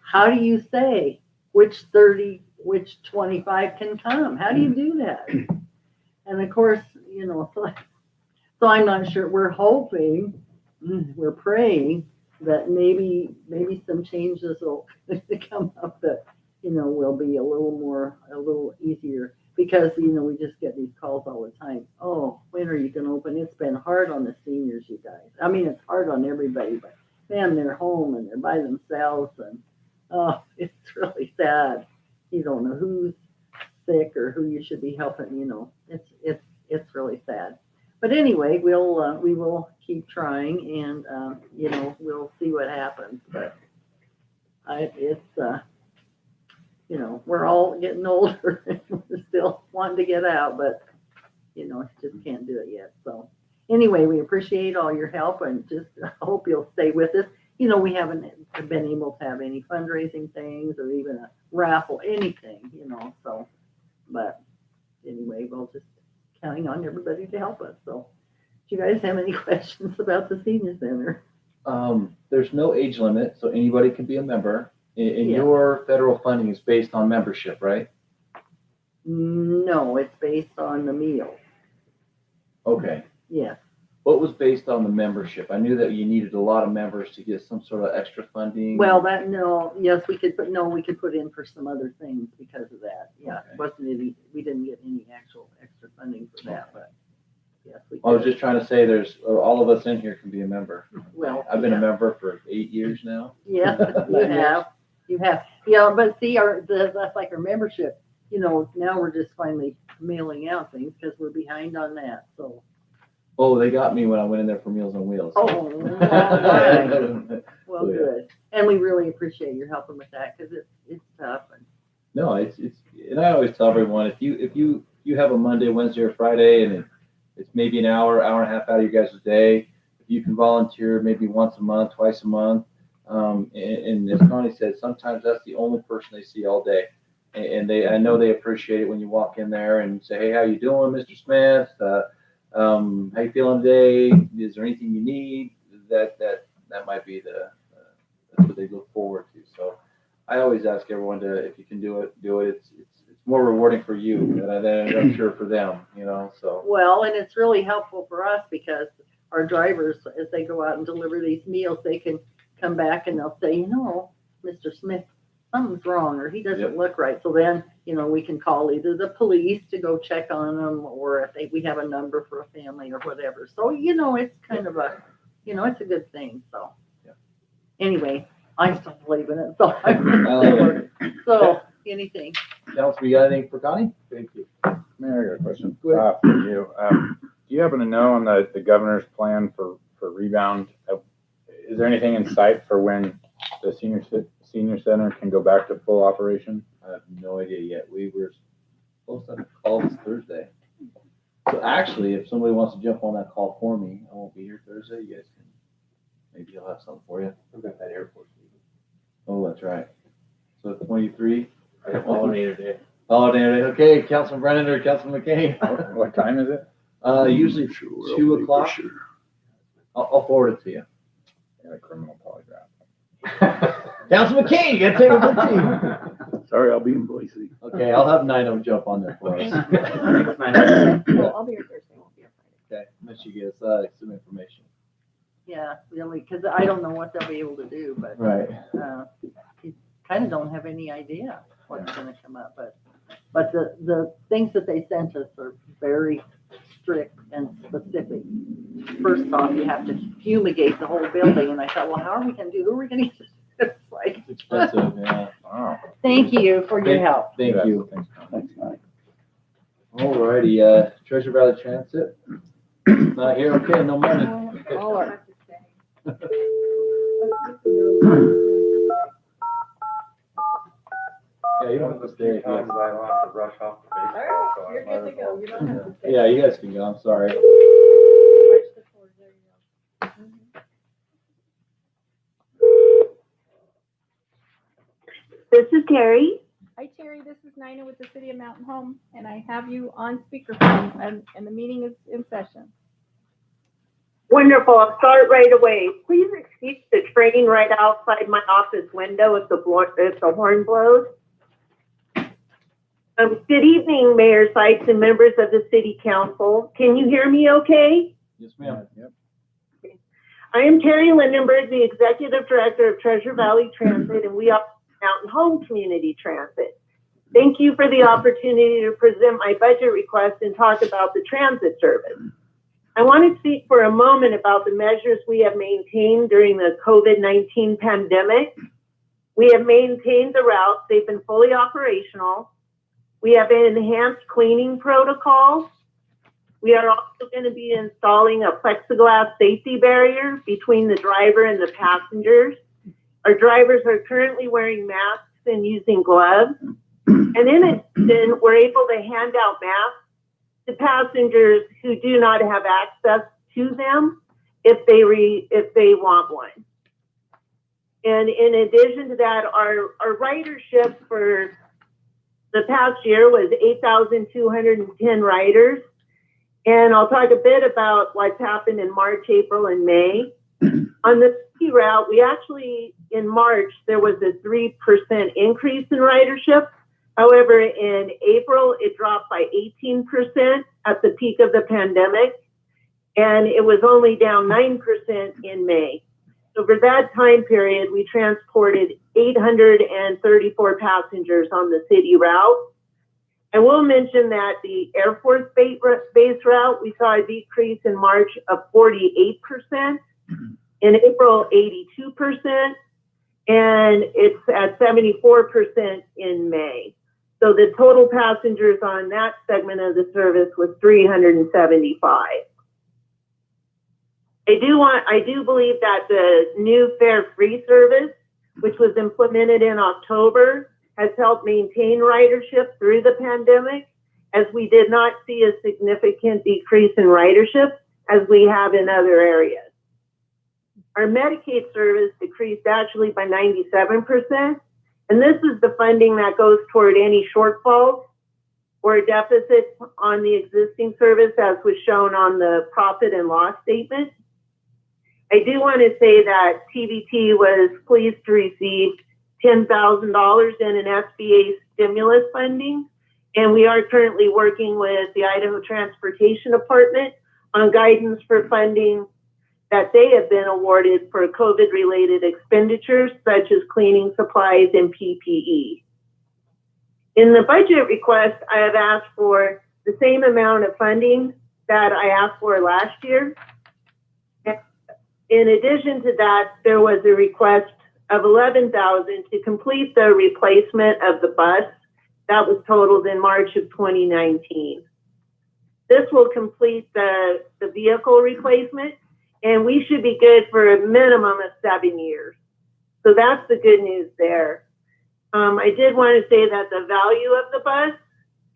Speaker 15: how do you say which 30, which 25 can come? How do you do that? And of course, so I'm not sure. We're hoping, we're praying that maybe some changes will come up that, will be a little easier, because, we just get these calls all the time. Oh, when are you going to open? It's been hard on the seniors, you guys. I mean, it's hard on everybody, but man, they're home and they're by themselves, and it's really sad. You don't know who's sick or who you should be helping. It's really sad. But anyway, we will keep trying, and we'll see what happens. But we're all getting older, and we're still wanting to get out, but just can't do it yet. So anyway, we appreciate all your help, and just hope you'll stay with us. We haven't been able to have any fundraising things or even a raffle, anything, so, but anyway, we'll just counting on everybody to help us. So do you guys have any questions about the senior center?
Speaker 1: There's no age limit, so anybody can be a member. And
Speaker 15: Yeah.
Speaker 1: your federal funding is based on membership, right?
Speaker 15: No, it's based on the meal.
Speaker 1: Okay.
Speaker 15: Yes.
Speaker 1: What was based on the membership? I knew that you needed a lot of members to get some sort of extra funding.
Speaker 15: Well, we could put in for some other things because of that. Yeah,
Speaker 1: Okay.
Speaker 15: we didn't get any actual extra funding for that, but yes, we
Speaker 1: I was
Speaker 15: did.
Speaker 1: just trying to say all of us in here can be a member.
Speaker 15: Well,
Speaker 1: I've been
Speaker 15: yeah.
Speaker 1: a member for 8 years now.
Speaker 15: Yeah, you have. Yeah, but see, that's like our membership. Now we're just finally mailing out things because we're behind on that. So.
Speaker 1: Oh, they got me when I went in there for Meals on Wheels.
Speaker 15: Oh, all right. Well,
Speaker 1: So, yeah.
Speaker 15: good. And we really appreciate your helping with that, because it's tough. And
Speaker 1: No, it's and I always tell everyone, if you have a Monday, Wednesday, or Friday, and it's maybe an hour and a half out of your guys' day, if you can volunteer maybe once a month, twice a month, and as Connie said, sometimes that's the only person they see all day, and I know they appreciate it when you walk in there and say, hey, how you doing, Mr. Smith? How you feeling today? Is there anything you need? That might be that's what they look forward to. So I always ask everyone to, if you can do it. It's more rewarding for you than I'm sure for them, so.
Speaker 15: well, and it's really helpful for us, because our drivers, as they go out and deliver these meals, they can come back and they'll say, Mr. Smith, something's wrong, or he doesn't
Speaker 1: Yep.
Speaker 15: look right. So then, we can call either the police to go check on them, or if we have a number for a family or whatever. So, it's kind of it's a good thing. So
Speaker 1: Yeah.
Speaker 15: Anyway, I still believe in it. So
Speaker 1: I love it.
Speaker 15: so anything.
Speaker 1: Council, we got anything for Connie?
Speaker 7: Thank you.
Speaker 3: Mayor, I got a question
Speaker 1: Go ahead.
Speaker 3: for you. Do you happen to know on the governor's plan for rebound? Is there anything in sight for when the senior center can go back to full operation?
Speaker 1: I have no idea yet. We were supposed to have a call this Thursday. So actually, if somebody wants to jump on that call for me, I won't be here Thursday. You guys can, maybe I'll have something for you.
Speaker 7: I've got that airport meeting.
Speaker 1: Oh, that's right. So 23.
Speaker 7: I have pollinator day.
Speaker 1: Oh, okay, Councilman Brennan or Councilman McCain.
Speaker 3: What time is it?
Speaker 1: Usually 2 o'clock. I'll forward it to you.
Speaker 3: Yeah, criminal polygraph.
Speaker 1: Councilman McCain, you gotta take a good team.
Speaker 10: Sorry, I'll be in Boise.
Speaker 1: Okay, I'll have Nino jump on there for us.
Speaker 2: Well, I'll be here Thursday, won't be here Friday.
Speaker 1: Okay, unless you get us some information.
Speaker 15: Yeah, really, because I don't know what they'll be able to do, but
Speaker 1: Right.
Speaker 15: you kind of don't have any idea what's going to come up. But the things that they sent us are very strict and specific. First off, you have to fumigate the whole building, and I thought, well, how are we going to do? Who are we going to get? It's like,
Speaker 1: It's expensive, yeah.
Speaker 3: Wow.
Speaker 15: thank you for your help.
Speaker 1: Thank you.
Speaker 3: Thanks.
Speaker 10: Thanks, Mike.
Speaker 1: Alrighty, Treasure Valley Transit. Not here, okay, no money.
Speaker 2: All right.
Speaker 1: Yeah, you don't have to stay.
Speaker 14: Times I'll have to rush off the
Speaker 2: All
Speaker 14: baseball,
Speaker 2: right,
Speaker 14: so I
Speaker 2: you're
Speaker 14: might
Speaker 2: good to
Speaker 14: as
Speaker 2: go.
Speaker 14: well.
Speaker 2: You don't have to stay.
Speaker 1: Yeah, you guys can go, I'm sorry.
Speaker 16: This is Terry.
Speaker 2: Hi Terry, this is Nina with the City of Mountain Home, and I have you on speakerphone, and the meeting is in session.
Speaker 16: Wonderful. I'll start right away. Please excuse the train right outside my office window if the horn blows. Good evening, Mayor Sykes and members of the City Council. Can you hear me okay?
Speaker 1: Yes, ma'am.
Speaker 3: Yep.
Speaker 16: I am Terry Lindenberg, the Executive Director of Treasure Valley Transit, and we are Mountain Home Community Transit. Thank you for the opportunity to present my budget request and talk about the transit service. I want to speak for a moment about the measures we have maintained during the COVID-19 pandemic. We have maintained the routes. They've been fully operational. We have enhanced cleaning protocols. We are also going to be installing a plexiglass safety barrier between the driver and the passengers. Our drivers are currently wearing masks and using gloves. And in addition, we're able to hand out masks to passengers who do not have access to them if they want one. And in addition to that, our ridership for the past year was 8,210 riders. And I'll talk a bit about what's happened in March, April, and May. On the ski route, we actually, in March, there was a 3% increase in ridership. However, in April, it dropped by 18% at the peak of the pandemic, and it was only down 9% in May. So for that time period, we transported 834 passengers on the city route. I will mention that the Air Force Base route, we saw a decrease in March of 48%, in April, 82%, and it's at 74% in May. So the total passengers on that segment of the service was 375. I do believe that the new fare-free service, which was implemented in October, has helped maintain ridership through the pandemic, as we did not see a significant decrease in ridership as we have in other areas. Our Medicaid service decreased actually by 97%, and this is the funding that goes toward any shortfalls or deficits on the existing service, as was shown on the profit and loss statement. I do want to say that TVT was pleased to receive $10,000 in an SBA stimulus funding, and we are currently working with the Idaho Transportation Department on guidance for funding that they have been awarded for COVID-related expenditures, such as cleaning supplies and PPE. In the budget request, I have asked for the same amount of funding that I asked for last year. In addition to that, there was a request of $11,000 to complete the replacement of the bus that was totaled in March of 2019. This will complete the vehicle replacement, and we should be good for a minimum of 7 years. So that's the good news there. I did want to say that the value of the bus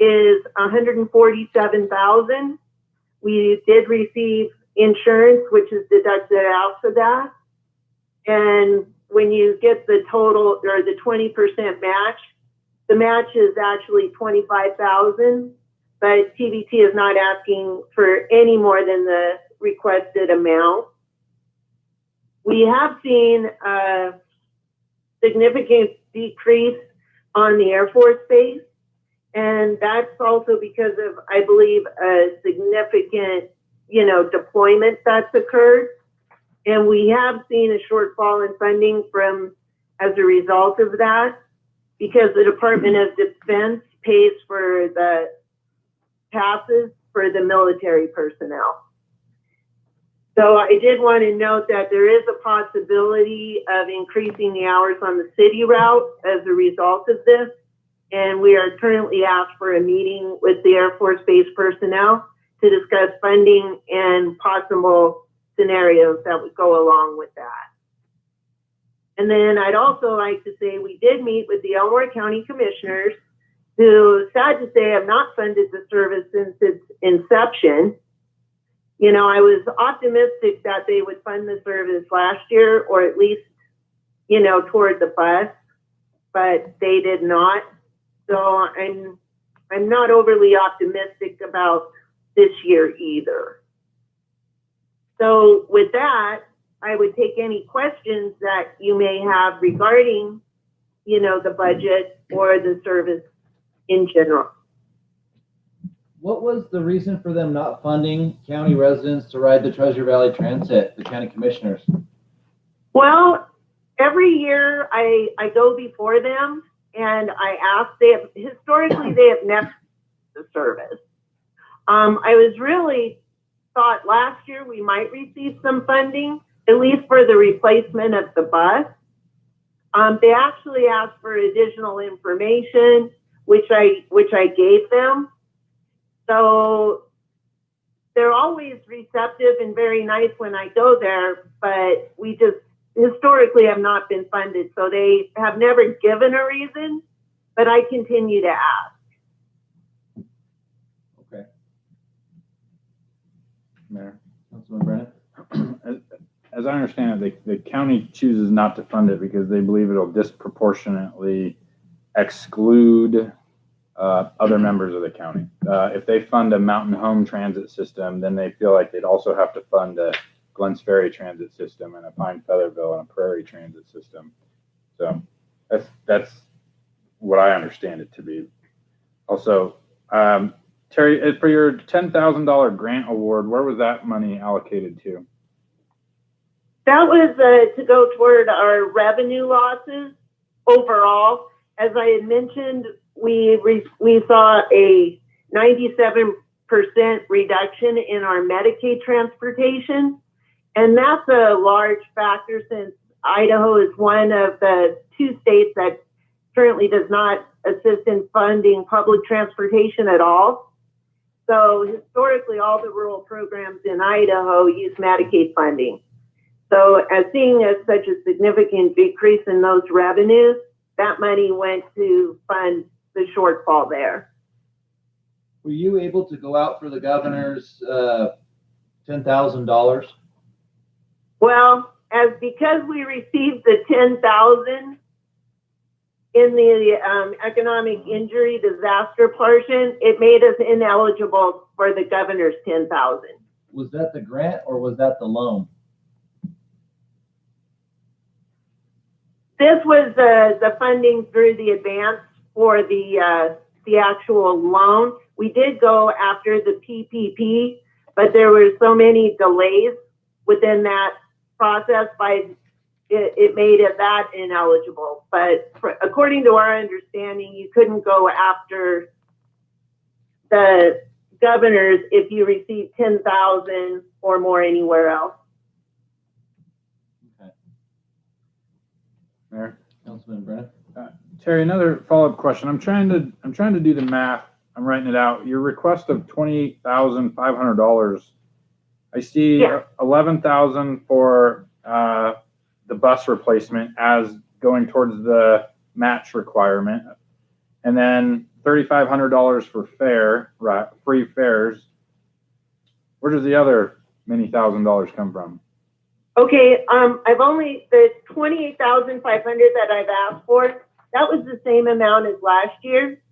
Speaker 16: is $147,000. We did receive insurance, which is deducted out for that. And when you get the total or the 20% match, the match is actually $25,000, but TVT is not asking for any more than the requested amount. We have seen a significant decrease on the Air Force Base, and that's also because of, I believe, a significant, deployment that's occurred. And we have seen a shortfall in funding as a result of that, because the Department of Defense pays for the passes for the military personnel. So I did want to note that there is a possibility of increasing the hours on the city route as a result of this. And we are currently asked for a meeting with the Air Force Base personnel to discuss funding and possible scenarios that would go along with that. And then I'd also like to say we did meet with the Elmore County Commissioners, who, sad to say, have not funded the service since its inception. I was optimistic that they would fund the service last year, or at least, toward the bus, but they did not. So I'm not overly optimistic about this year either. So with that, I would take any questions that you may have regarding, the budget or the service in general.
Speaker 1: What was the reason for them not funding county residents to ride the Treasure Valley Transit, the county commissioners?
Speaker 16: Well, every year I go before them and I ask, historically they have never the service. I was really thought last year we might receive some funding, at least for the replacement of the bus. They actually asked for additional information, which I gave them. So they're always receptive and very nice when I go there, but we just historically have not been funded. So they have never given a reason, but I continue to ask.
Speaker 1: Okay.
Speaker 3: Mayor,
Speaker 1: Councilman Brennan?
Speaker 3: as I understand it, the county chooses not to fund it because they believe it'll disproportionately exclude other members of the county. If they fund a Mountain Home transit system, then they feel like they'd also have to fund a Glens Ferry transit system and a Pine Featherville and a Prairie transit system. So that's what I understand it to be. Also, Terry, for your $10,000 grant award, where was that money allocated to?
Speaker 16: That was to go toward our revenue losses overall. As I had mentioned, we saw a 97% reduction in our Medicaid transportation. And that's a large factor since Idaho is one of the 2 states that currently does not assist in funding public transportation at all. So historically, all the rural programs in Idaho use Medicaid funding. So as seeing as such a significant decrease in those revenues, that money went to fund the shortfall there.
Speaker 1: Were you able to go out for the governor's $10,000?
Speaker 16: Well, because we received the $10,000 in the economic injury disaster portion, it made us ineligible for the governor's $10,000.
Speaker 1: Was that the grant or was that the loan?
Speaker 16: This was the funding through the advance for the actual loan. We did go after the PPP, but there were so many delays within that process it made it that ineligible. But according to our understanding, you couldn't go after the governors if you received 10,000 or more anywhere else.
Speaker 3: Mayor?
Speaker 1: Councilman Brennan?
Speaker 3: Terry, another follow-up question. I'm trying to do the math. I'm writing it out. Your request of $28,500. I see
Speaker 16: Yeah.
Speaker 3: 11,000 for the bus replacement as going towards the match requirement, and then $3,500 for fare, right? Free fares. Where does the other many $1,000s come from?
Speaker 16: Okay, I've only, the 28,500 that I've asked for, that was the same amount as last year.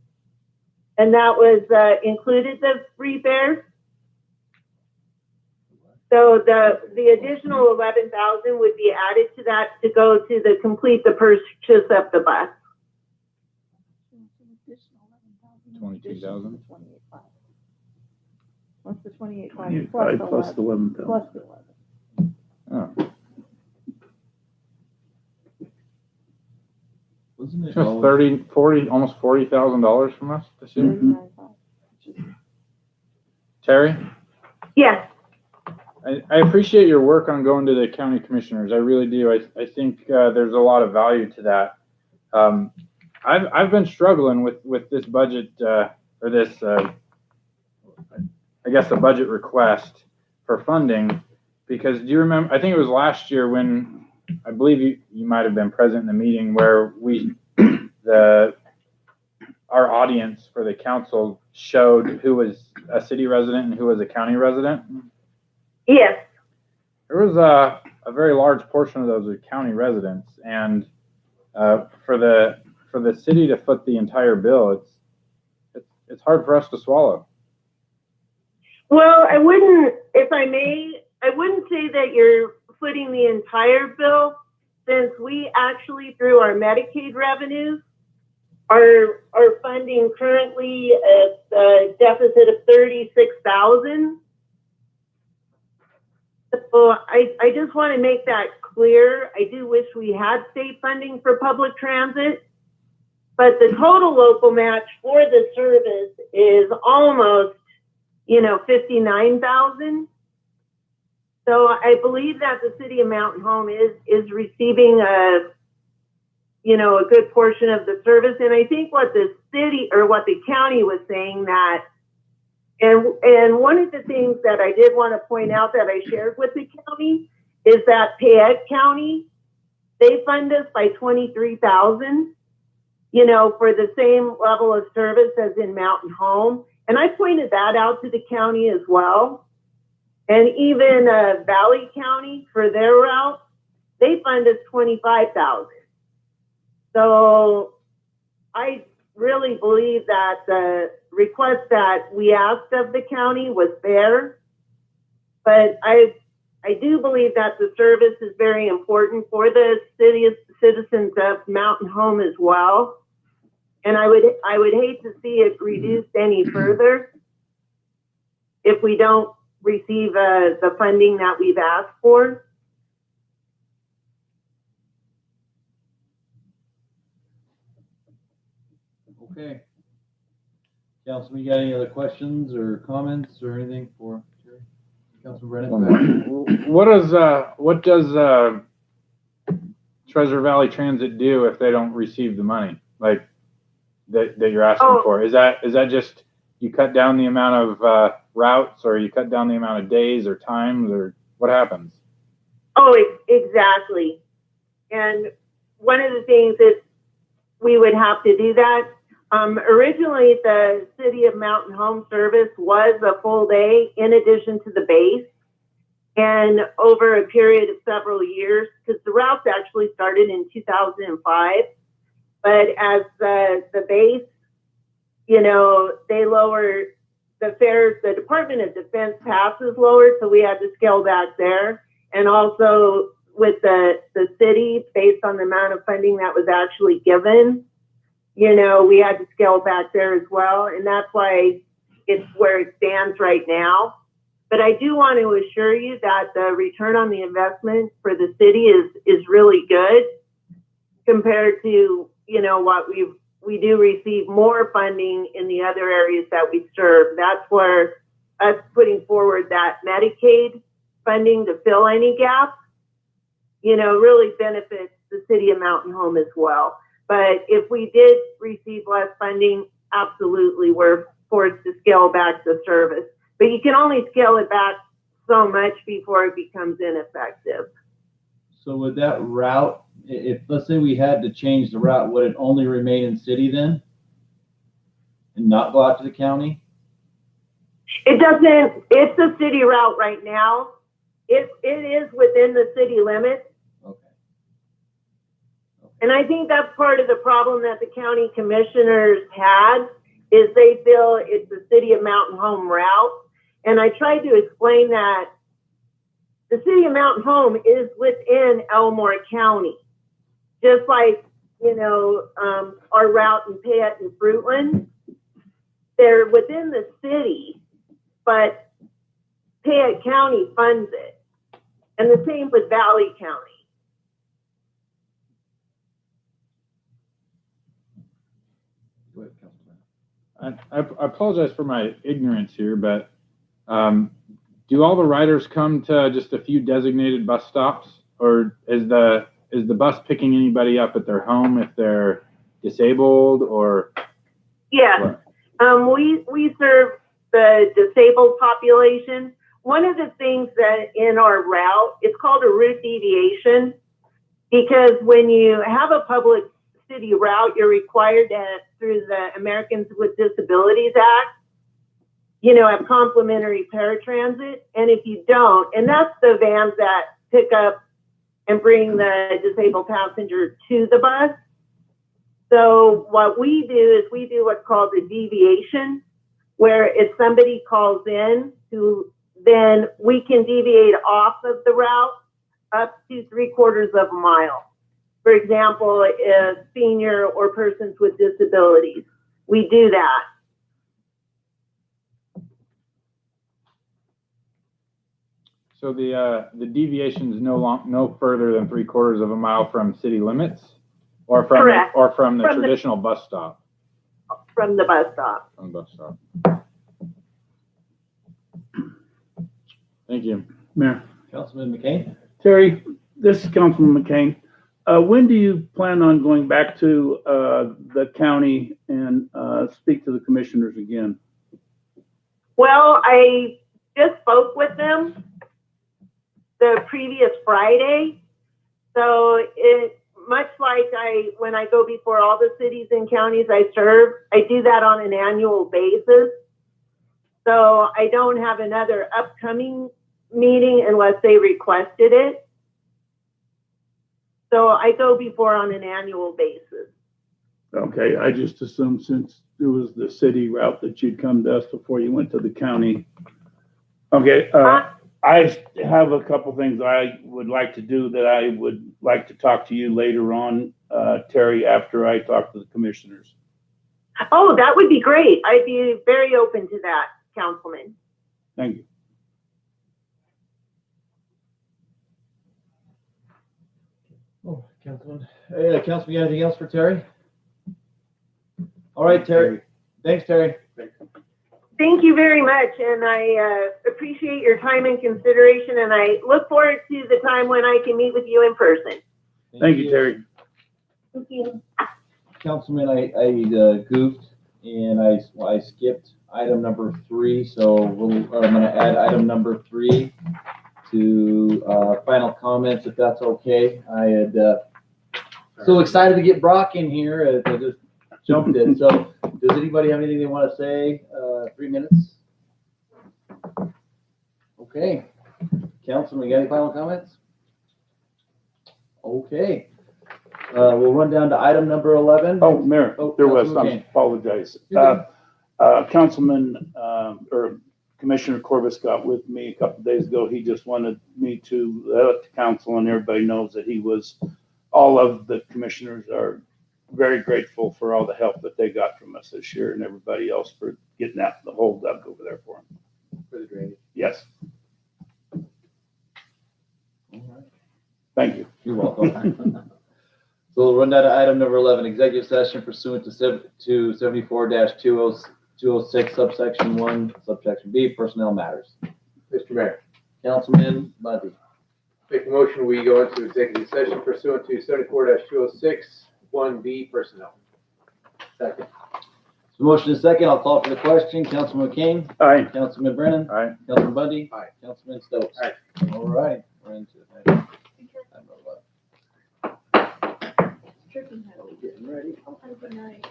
Speaker 16: And that was, included the free fares. So the additional 11,000 would be added to that to go to the complete the purchase of the bus.
Speaker 3: 22,000.
Speaker 2: What's the 28,500
Speaker 10: 25 plus the 11,000.
Speaker 2: Plus the 11.
Speaker 3: Oh.
Speaker 1: Wasn't it
Speaker 3: So
Speaker 1: always-
Speaker 3: 30, 40, almost $40,000 from us this year.
Speaker 2: 39,500.
Speaker 3: Terry,
Speaker 16: Yes.
Speaker 3: I appreciate your work on going to the county commissioners. I really do. I think there's a lot of value to that. I've been struggling with this budget or this, I guess, a budget request for funding, because do you remember? I think it was last year when I believe you might have been present in the meeting where our audience for the council showed who was a city resident and who was a county resident.
Speaker 16: Yes.
Speaker 3: There was a very large portion of those were county residents, and for the city to foot the entire bill, it's hard for us to swallow.
Speaker 16: Well, I wouldn't, if I may, I wouldn't say that you're footing the entire bill, since we actually, through our Medicaid revenues, are funding currently a deficit of 36,000. So I just want to make that clear. I do wish we had state funding for public transit, but the total local match for the service is almost, 59,000. So I believe that the city of Mountain Home is receiving a good portion of the service. And I think what the city or what the county was saying that, and one of the things that I did want to point out that I shared with the county is that Payette County, they fund us by 23,000, for the same level of service as in Mountain Home. And I pointed that out to the county as well. And even Valley County, for their route, they fund us 25,000. So I really believe that the request that we asked of the county was fair. But I do believe that the service is very important for the citizens of Mountain Home as well. And I would hate to see it reduced any further if we don't receive the funding that we've asked for.
Speaker 1: Okay. Councilman, you got any other questions or comments or anything for Terry? Councilman Brennan?
Speaker 3: What does Treasure Valley Transit do if they don't receive the money like that you're asking for? Is that just you cut down the amount of routes, or you cut down the amount of days or times, or what happens?
Speaker 16: Oh, exactly. And one of the things is we would have to do that. Originally, the City of Mountain Home service was a full day in addition to the base. And over a period of several years, because the routes actually started in 2005, but as the base, they lowered the fares, the Department of Defense passes lowered, so we had to scale back there. And also with the city, based on the amount of funding that was actually given, we had to scale back there as well. And that's why it's where it stands right now. But I do want to assure you that the return on the investment for the city is really good compared to, what we do receive more funding in the other areas that we serve. That's where us putting forward that Medicaid funding to fill any gap, really benefits the city of Mountain Home as well. But if we did receive less funding, absolutely, we're forced to scale back the service. But you can only scale it back so much before it becomes ineffective.
Speaker 1: So would that route, if, let's say we had to change the route, would it only remain in city then? And not go out to the county?
Speaker 16: It doesn't, it's a city route right now. It is within the city limits.
Speaker 1: Okay.
Speaker 16: And I think that's part of the problem that the county commissioners had, is they feel it's the city of Mountain Home route. And I tried to explain that the city of Mountain Home is within Elmore County. Just like, our route in Payette and Fruitland, they're within the city, but Payette County funds it. And the same with Valley County.
Speaker 1: Go ahead, Councilman.
Speaker 3: I apologize for my ignorance here, but do all the riders come to just a few designated bus stops, or is the bus picking anybody up at their home if they're disabled, or?
Speaker 16: Yes, we serve the disabled population. One of the things that in our route, it's called a route deviation, because when you have a public city route, you're required to, through the Americans with Disabilities Act, have complimentary paratransit. And if you don't, and that's the vans that pick up and bring the disabled passenger to the bus. So what we do is we do what's called a deviation, where if somebody calls in, then we can deviate off of the route up to 3/4 of a mile. For example, a senior or persons with disabilities, we do that.
Speaker 3: So the deviation is no further than 3/4 of a mile from city limits, or from
Speaker 16: Correct.
Speaker 3: from the
Speaker 16: From the-
Speaker 3: traditional bus stop.
Speaker 16: From the bus stop.
Speaker 3: From the bus stop. Thank you.
Speaker 10: Mayor.
Speaker 1: Councilman McCain?
Speaker 10: Terry, this is Councilman McCain. When do you plan on going back to the county and speak to the commissioners again?
Speaker 16: Well, I just spoke with them the previous Friday. So it, much like when I go before all the cities and counties I serve, I do that on an annual basis. So I don't have another upcoming meeting unless they requested it. So I go before on an annual basis.
Speaker 10: Okay, I just assumed since it was the city route that you'd come to us before you went to the county. Okay, I have a couple things I would like to do that I would like to talk to you later on, Terry, after I talk to the commissioners.
Speaker 16: Oh, that would be great. I'd be very open to that, Councilman.
Speaker 10: Thank you.
Speaker 1: Oh, Councilman. Councilman, you got anything else for Terry? All right, Terry. Thanks, Terry.
Speaker 16: Thank you very much, and I appreciate your time and consideration, and I look forward to the time when I can meet with you in person.
Speaker 10: Thank you, Terry.
Speaker 16: Thank you.
Speaker 1: Councilman, I goofed and I skipped item number 3, so I'm going to add item number 3 to final comments, if that's okay. I had so excited to get Brock in here, I just jumped in. So, does anybody have anything they want to say? 3 minutes. Okay, Councilman, you got any final comments? Okay. We'll run down to item number 11.
Speaker 10: Oh, Mayor, there was,
Speaker 1: Councilman
Speaker 10: I
Speaker 1: McCain.
Speaker 10: apologize. Councilman, or Commissioner Corbis got with me a couple days ago. He just wanted me to let the council and everybody knows that all of the commissioners are very grateful for all the help that they got from us this year, and everybody else for getting that, the hole dug over there for them.
Speaker 1: For the drainage.
Speaker 10: Yes,
Speaker 1: All right.
Speaker 10: thank you.
Speaker 1: You're welcome. So we'll run down to item number 11, executive session pursuant to 74-206 subsection 1, subsection B, personnel matters.
Speaker 7: Mr. Mayor,
Speaker 1: Councilman Bundy.
Speaker 7: make a motion, we go into executive session pursuant to 74-206 1B personnel.
Speaker 1: Second. So motion is second. I'll call for the question. Councilman McCain,
Speaker 10: Aye.
Speaker 1: Councilman Brennan,
Speaker 3: All right.
Speaker 1: Councilman Bundy.
Speaker 7: Aye.
Speaker 1: Councilman Stokes.
Speaker 7: Aye.
Speaker 1: All right, we're into it. Item 11.
Speaker 9: Tripping.
Speaker 1: Getting ready.
Speaker 9: Oh, have a good night.